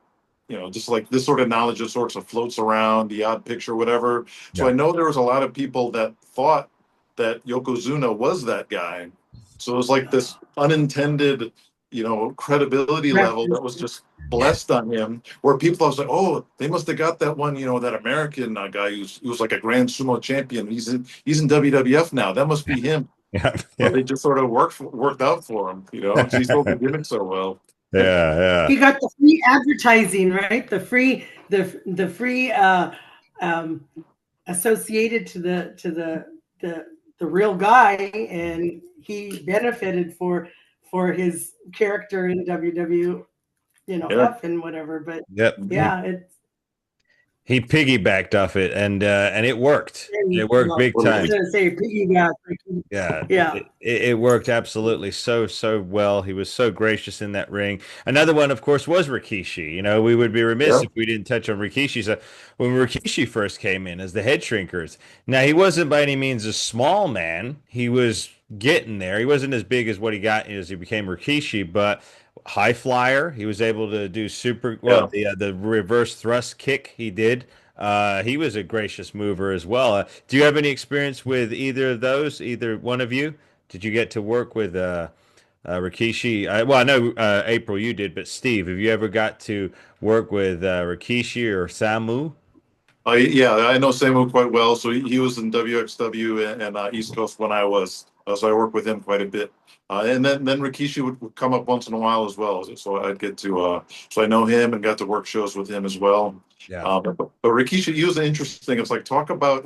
just like this sort of knowledge just sorts of floats around, the odd picture, whatever. So Yeah. I know there was a lot of people that thought that Yokozuna was that guy. So it was like this unintended, credibility level that was just blessed on him, where people was like, oh, they must have got that one, that American guy who was like a grand sumo champion. He's in WWF now. That must be him. Yeah, But yeah, they just sort of worked out for him, because he sold the gimmick so well. yeah. He got the free advertising, right? The free um, associated to the real guy, and he benefited for his character in WWF, Yeah. and whatever. But Yep. yeah, it's He piggybacked off it, and it worked. It worked big I was time. gonna say piggyback. Yeah, Yeah. it worked absolutely so well. He was so gracious in that ring. Another one, of course, was Rikishi. We would be remiss Yeah. if we didn't touch on Rikishi. So when Rikishi first came in as the head shrinkers, now he wasn't by any means a small man. He was getting there. He wasn't as big as what he got as he became Rikishi, but high flyer. He was able to do super well. Yeah. The reverse thrust kick he did. He was a gracious mover as well. Do you have any experience with either of those? Either one of you? Did you get to work with Rikishi? Well, I know April you did, but Steve, have you ever got to work with Rikishi or Samu? Yeah, I know Samu quite well. So he was in WXW and East Coast when I was. So I worked with him quite a bit. And then Rikishi would come up once in a while as well. So I'd get to, so I know him and got to work shows with him as well. Yeah. But Rikishi, he was interesting. It's like, talk about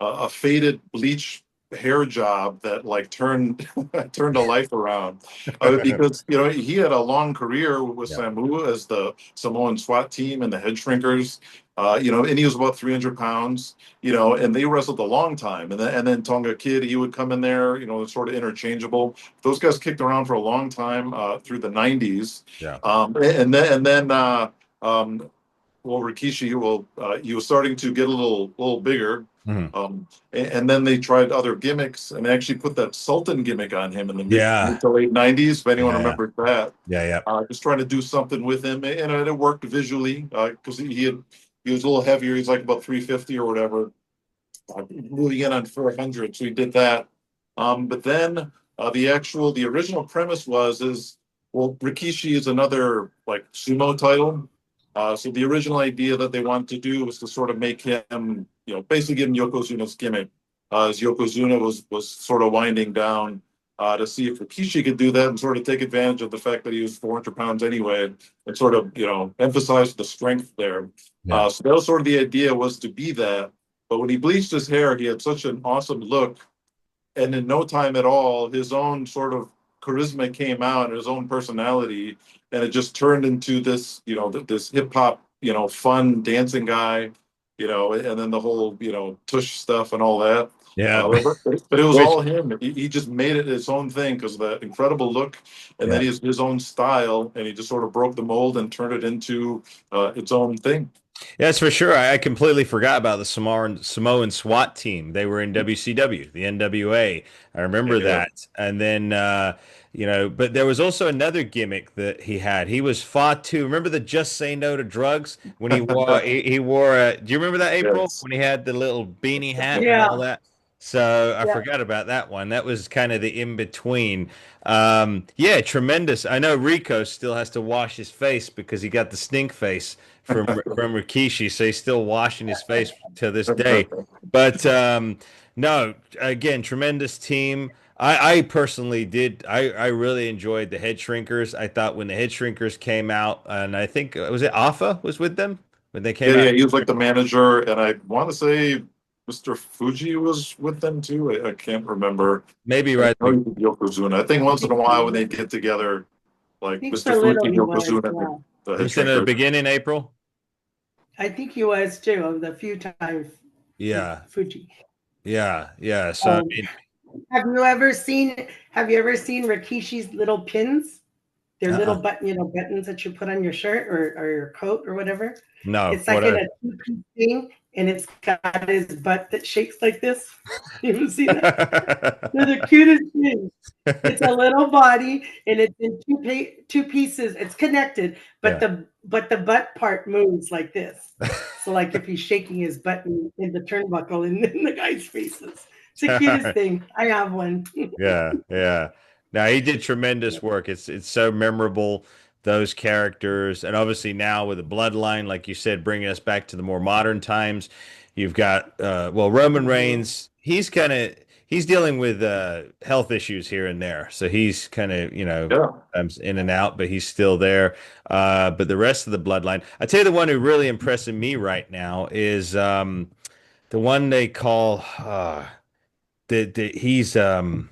a faded bleach hair job that like turned turned a life around, because he had a long career with Yeah. Samu as the Samoan SWAT team and the head shrinkers. And he was about 300 pounds, and they wrestled a long time. And then Tonga Kid, he would come in there, sort of interchangeable. Those guys kicked around for a long time through the 90s. Yeah. Well, Rikishi, he was starting to get a little bigger. Mhm. And then they tried other gimmicks and they actually put that Sultan gimmick on him in the Yeah. mid to late 90s, if anyone Yeah. remembers that. Yeah. Just trying to do something with him, and it worked visually because he was a little heavier. He's like about 350 or whatever, moving in on 400. So he did that. But then the original premise is well, Rikishi is another like sumo title. So the original idea that they wanted to do was to sort of make him, basically give him Yokozuna's gimmick, as Yokozuna was sort of winding down, to see if Rikishi could do that and sort of take advantage of the fact that he was 400 pounds anyway, and sort of, emphasize the strength there. Yeah. So that was sort of the idea, was to be that. But when he bleached his hair, he had such an awesome look. And in no time at all, his own sort of charisma came out, and his own personality, and it just turned into this, this hip hop, fun dancing guy, and then the whole, tush stuff and all that. Yeah. But it was Which- all him. He just made it his own thing because of the incredible look, and then Yeah. his own style, and he just sort of broke the mold and turned it into its own thing. Yes, for sure. I completely forgot about the Samoan SWAT team. They were in WCW, the NWA. I remember Yeah. that. And then, but there was also another gimmick that he had. He was Fatu. Remember the Just Say No to Drugs when he wore he wore a, do you remember that, April? Yes. When he had the little beanie hat and Yeah. all that? So I Yeah. forgot about that one. That was kind of the in between. Yeah, tremendous. I know Rico still has to wash his face because he got the stink face from Rikishi, so he's still washing his face to this day. But no, again, tremendous team. I personally did. I really enjoyed the head shrinkers. I thought when the head shrinkers came out, and I think was it Afa was with them when they came Yeah, out. yeah, he was like the manager, and I want to say Mr. Fuji was with them too. I can't remember. Maybe right. I know he was Yokozuna. I think once in a while when they get together, I like think Mr. for little Fuji, he was. Yokozuna, Yeah. the head Just in the shrinker. beginning, April. I think he was too. Of the few times. Yeah, Fuji. yeah. So I mean, Have you ever seen Rikishi's little pins? They're little buttons that you put on your shirt or your coat or whatever. no. It's like in a two-piece thing, and it's got his butt that shakes like this. You ever seen that? They're the cutest things. It's a little body, and it's in two pieces. It's connected, but the butt part moves like this. So like if he's shaking his butt in the turnbuckle in the guy's faces. It's the cutest thing. I have one. Yeah, yeah. Now he did tremendous work. It's so memorable, those characters, and obviously now with the bloodline, like you said, bringing us back to the more modern times. You've got well, Roman Reigns. He's dealing with health issues here and there, so he's kind of Yeah. in and out, but he's still there. But the rest of the bloodline, I tell you, the one who really impressing me right now is the one they call he's what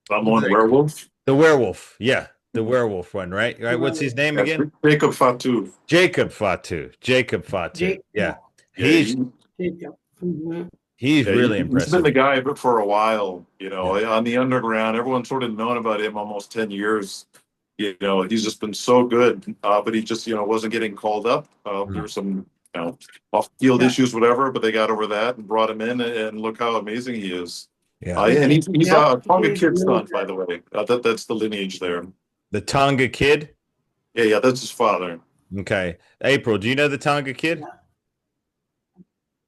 Someone do they call werewolf. the werewolf? Yeah, the werewolf one, right? Right. What's his name That's again? Jacob Fatu. Jacob Fatu. Jacob Fatu. Jake, yeah, Yeah, Yeah, he's Jacob. Mhm. he's yeah, really he's been impressive. the guy for a while, Yeah. on the underground. Everyone's sort of known about him almost 10 years. He's just been so good, but he just, wasn't getting called up. There were some, off-field Yeah. issues, whatever, but they got over that and brought him in, and look how amazing he is. Yeah. And he's Yep. a Tonga He's Kid really son, by the way. That's the lineage there. The Tonga Kid. Yeah, that's his father. Okay. April, do you know the Tonga Kid? Yeah.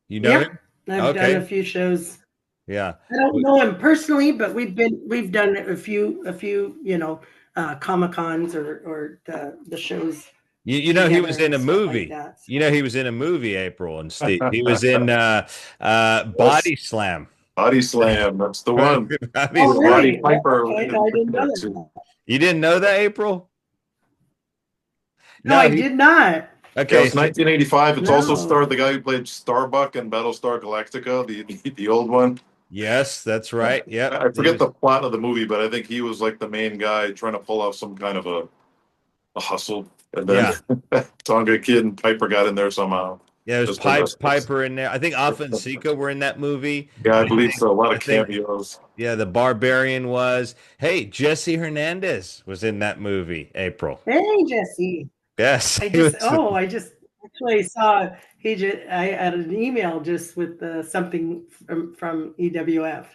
You know Yep. him? I've done a Okay. few shows. Yeah. I don't know him personally, but we've done a few Comic Cons or the shows You know he together was in and a stuff like movie. that. You know he was in a movie, April and Steve. He was in Yes. Body Slam. Body Slam, that's the one. Body Oh, Slam. Roddy really? Piper Okay, in no, I didn't know there that. too. You didn't know that, April? No, No, I did not. Yeah, okay. it's 1985. It's also No. starred the guy who played Starbuck in Battlestar Galactica, the old one. Yes, that's right. Yep. I forget the plot of the movie, but I think he was like the main guy trying to pull off some kind of a hustle. And then Tonga Kid and Piper got in there somehow. Yeah, there's Just the rest of us. Piper in there. I think Alpha and Sika were in that movie. Yeah, I believe so. A lot I of think cameos. yeah, the Barbarian was. Hey, Jesse Hernandez was in that movie, April. Hey, Jesse. Yes. I just actually saw I had an email just with something from EWF.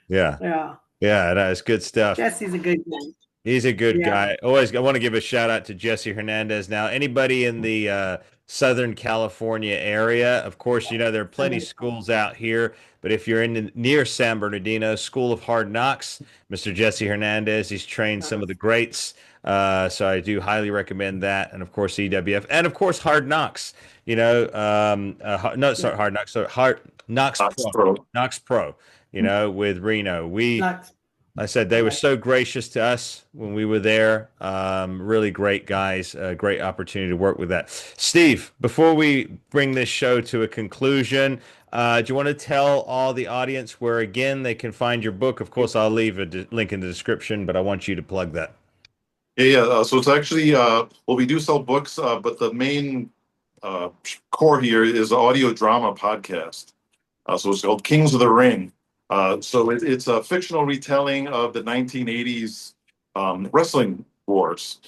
Yeah. Yeah. Yeah, that is good stuff. Jesse's a good guy. He's a good Yeah. guy. Always, I want to give a shout out to Jesse Hernandez. Now, anybody in the Southern California area, of course, there are plenty of schools out here. But if you're near San Bernardino, School of Hard Knocks, Mr. Jesse Hernandez, he's trained some of the greats. So I do highly recommend that. And of course, EWF, and of course, Hard Knocks. No, sorry, Hard Knocks. So Knocks Pro. Knocks Pro. With Reno, I said they were so gracious to us when we were there. Really great guys. Great opportunity to work with that. Steve, before we bring this show to a conclusion, do you want to tell all the audience where, again, they can find your book? Of course, I'll leave a link in the description, but I want you to plug that. Yeah. So it's actually, we do sell books, but the main core here is audio drama podcast. So it's called Kings of the Ring. So it's a fictional retelling of the 1980s wrestling wars,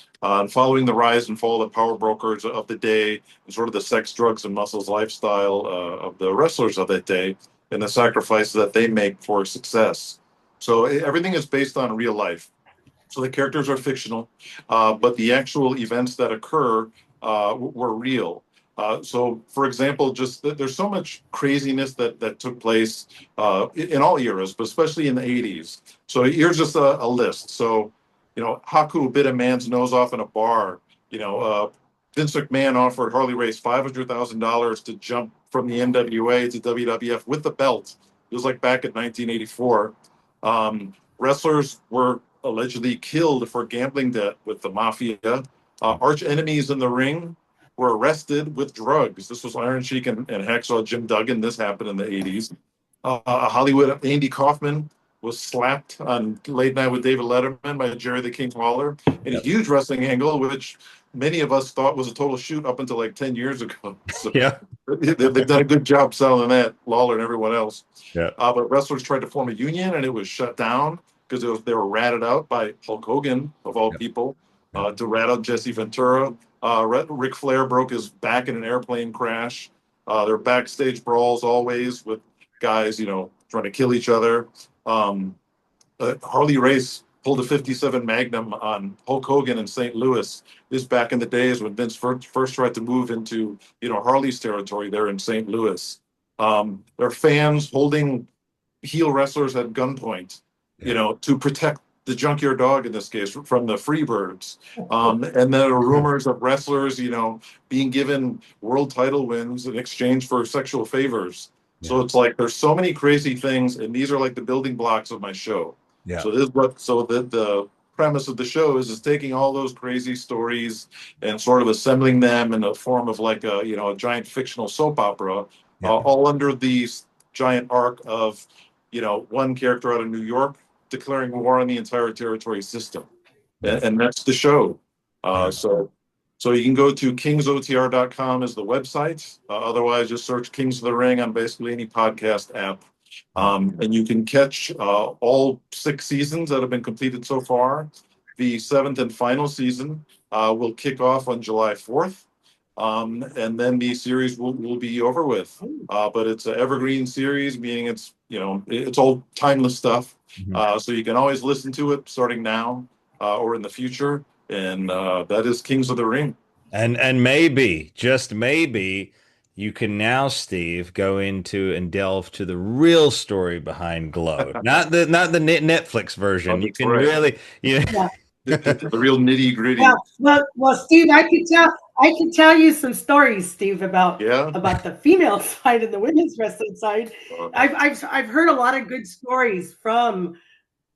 following the rise and fall of the power brokers of the day, and sort of the sex, drugs, and muscles lifestyle of the wrestlers of that day, and the sacrifices that they make for success. So everything is based on real life. So the characters are fictional, but the actual events that occur were real. So, for example, just there's so much craziness that took place in all eras, but especially in the 80s. So here's just a list. So, Haku bit a man's nose off in a bar. Vince McMahon offered Harley Race $500,000 to jump from the NWA to WWF with the belt. It was like back in 1984. Wrestlers were allegedly killed for gambling debt with the mafia. Arch enemies in the ring were arrested with drugs. This was Iron Sheik and Hacksaw Jim Duggan. This happened in the 80s. Hollywood Andy Kaufman was slapped on Late Night with David Letterman by Jerry the King Lawler in a huge wrestling angle, which many of us thought was a total shoot up until like 10 years ago. So Yeah. they've done a good job selling that, Lawler and everyone else. Yeah. But wrestlers tried to form a union and it was shut down because they were ratted out by Hulk Hogan, of all people, to rat out Jesse Ventura. Ric Flair broke his back in an airplane crash. There are backstage brawls always with guys, trying to kill each other. Harley Race pulled a 57 Magnum on Hulk Hogan in St. Louis. This back in the days when Vince first tried to move into, Harley's territory there in St. Louis. There are fans holding, heel wrestlers at gunpoint, to protect the junkyard dog in this case from the Freebirds. And there are rumors of wrestlers, being given world title wins in exchange for sexual favors. So it's like there's so many crazy things, and these are like the building blocks of my show. Yeah. So the premise of the show is taking all those crazy stories and sort of assembling them in the form of like a giant fictional soap opera, all under the giant arc of one character out of New York declaring war on the entire territory system, and that's the show. So you can go to kingsotr.com as the website. Otherwise, just search Kings of the Ring on basically any podcast app. And you can catch all 6 seasons that have been completed so far. The 7th and final season will kick off on July 4th. And then the series will be over with. But it's an evergreen series, meaning it's all timeless stuff. So you can always listen to it starting now or in the future. And that is Kings of the Ring. And maybe, just maybe, you can now, Steve, go into and delve to the real story behind Glow, not the Netflix version. You can really, the real nitty gritty. Yeah. Well, Steve, I could tell you some stories, Steve, about the female side and the women's wrestling side. I've heard a lot of good stories from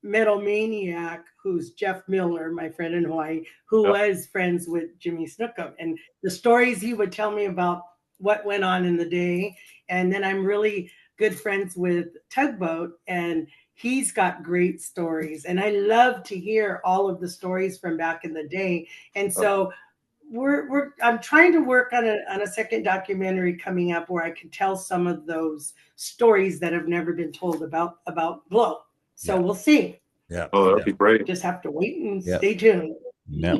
Metal Maniac, who's Jeff Miller, my friend in Hawaii, who was friends with Jimmy Snookum, and the stories he would tell me about what went on in the day. And then I'm really good friends with Tugboat, and he's got great stories. And I love to hear all of the stories from back in the day. And so I'm trying to work on a second documentary coming up where I can tell some of those stories that have never been told about Glow. So we'll see. Yeah. Oh, that'd be great. Just have to wait and stay tuned. Yeah.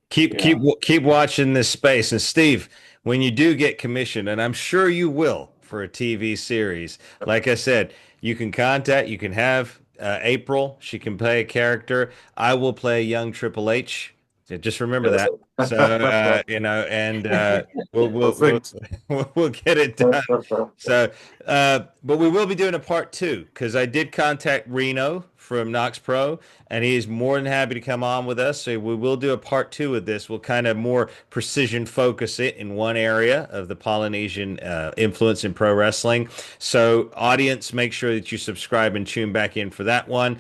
Keep watching this space. And Steve, when you do get commissioned, and I'm sure you will for a TV series, like I said, you can have April. She can play a character. I will play young Triple H. Just remember that. So and we'll get it done. So, but we will be doing a part 2 because I did contact Reno from Knox Pro, and he is more than happy to come on with us. So we will do a part 2 of this. We'll kind of more precision focus it in one area of the Polynesian influence in pro wrestling. So, audience, make sure that you subscribe and tune back in for that one.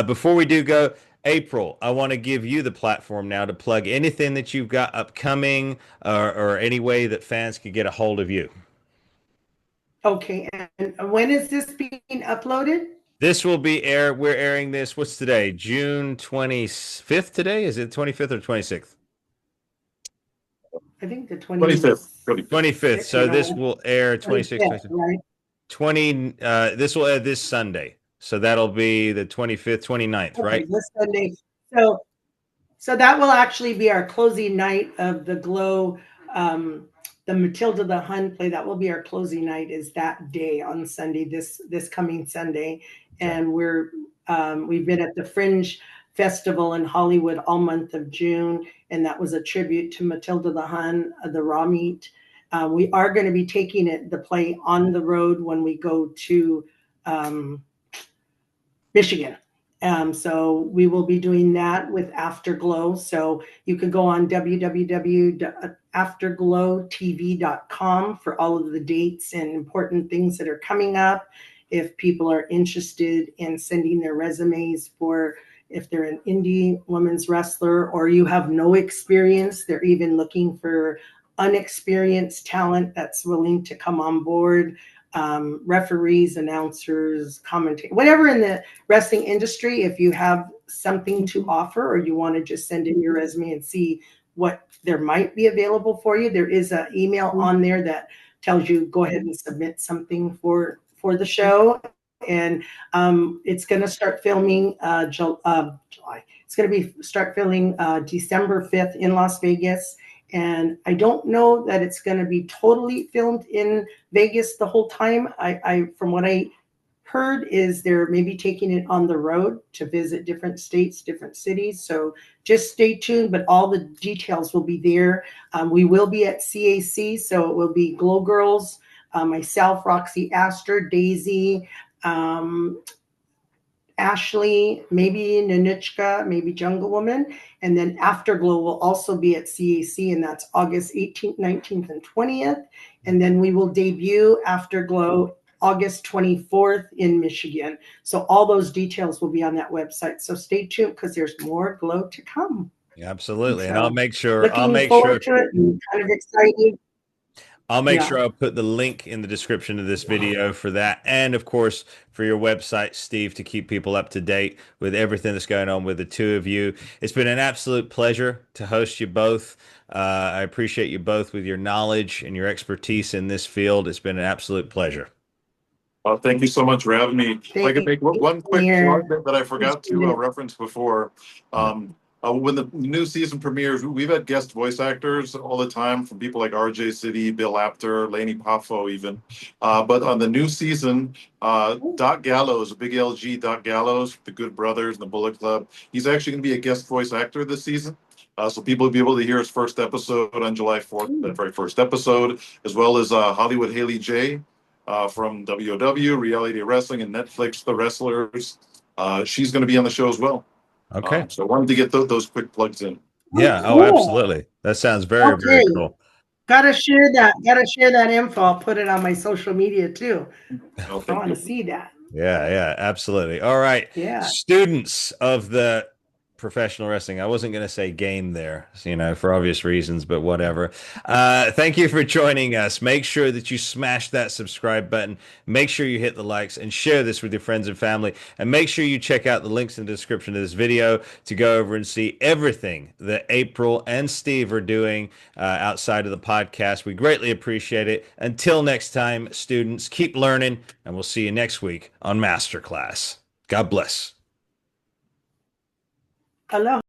Before we do go, April, I want to give you the platform now to plug anything that you've got upcoming or any way that fans can get a hold of you. Okay. And when is this being uploaded? This will be we're airing this. What's today? June 25th today? Is it 25th or 26th? I think the 25th. 25th. So this will air 26th. Right? This will air this Sunday. So that'll be the 25th, 29th, right? This Sunday. So that will actually be our closing night of the Glow, the Matilda the Hun play. That will be our closing night, is that day on Sunday, this coming Sunday. And we've been at the Fringe Festival in Hollywood all month of June, and that was a tribute to Matilda the Hun, the raw meat. We are going to be taking the play on the road when we go to Michigan. So we will be doing that with Afterglow. So you can go on www.afterglowtv.com for all of the dates and important things that are coming up. If people are interested in sending their resumes for, if they're an indie women's wrestler or you have no experience, they're even looking for unexperienced talent that's willing to come on board. Referees, announcers, commentators, whatever in the wrestling industry, if you have something to offer or you want to just send in your resume and see what there might be available for you, there is an email on there that tells you go ahead and submit something for the show. And it's going to start filming July. It's going to start filming December 5th in Las Vegas. And I don't know that it's going to be totally filmed in Vegas the whole time. I from what I heard is they're maybe taking it on the road to visit different states, different cities. So just stay tuned, but all the details will be there. We will be at CAC, so it will be Glow Girls, myself, Roxy Astor, Daisy, Ashley, maybe Nanuchka, maybe Jungle Woman. And then Afterglow will also be at CAC, and that's August 18th, 19th, and 20th. And then we will debut Afterglow August 24th in Michigan. So all those details will be on that website. So stay tuned because there's more Glow to come. Absolutely. And So I'll make sure looking forward to it and kind of excited. I'll make Yeah. sure I'll put the link in the description of this video for that. And of course, for your website, Steve, to keep people up to date with everything that's going on with the two of you. It's been an absolute pleasure to host you both. I appreciate you both with your knowledge and your expertise in this field. It's been an absolute pleasure. Thank you so much for having me. If I could make one quick plug that I forgot to reference before. When the new season premieres, we've had guest voice actors all the time from people like RJ City, Bill Apter, Laney Poffo even. But on the new season, Doc Gallows, Big LG Doc Gallows, the Good Brothers and the Bullet Club, he's actually going to be a guest voice actor this season. So people will be able to hear his first episode on July 4th, the very first episode, as well as Hollywood Haley J. From WOW, Reality Wrestling, and Netflix, The Wrestlers. She's going to be on the show as well. Okay. So I wanted to get those quick plugs in. Yeah. Cool. Oh, absolutely. That sounds very, very cool. Gotta share that. Gotta share that info. I'll put it on my social media too. I want to see that. Yeah, absolutely. All right. Yeah. Students of the professional wrestling. I wasn't going to say game there, for obvious reasons, but whatever. Thank you for joining us. Make sure that you smash that subscribe button. Make sure you hit the likes and share this with your friends and family. And make sure you check out the links in the description of this video to go over and see everything that April and Steve are doing outside of the podcast. We greatly appreciate it. Until next time, students, keep learning, and we'll see you next week on Masterclass. God bless. Aloha.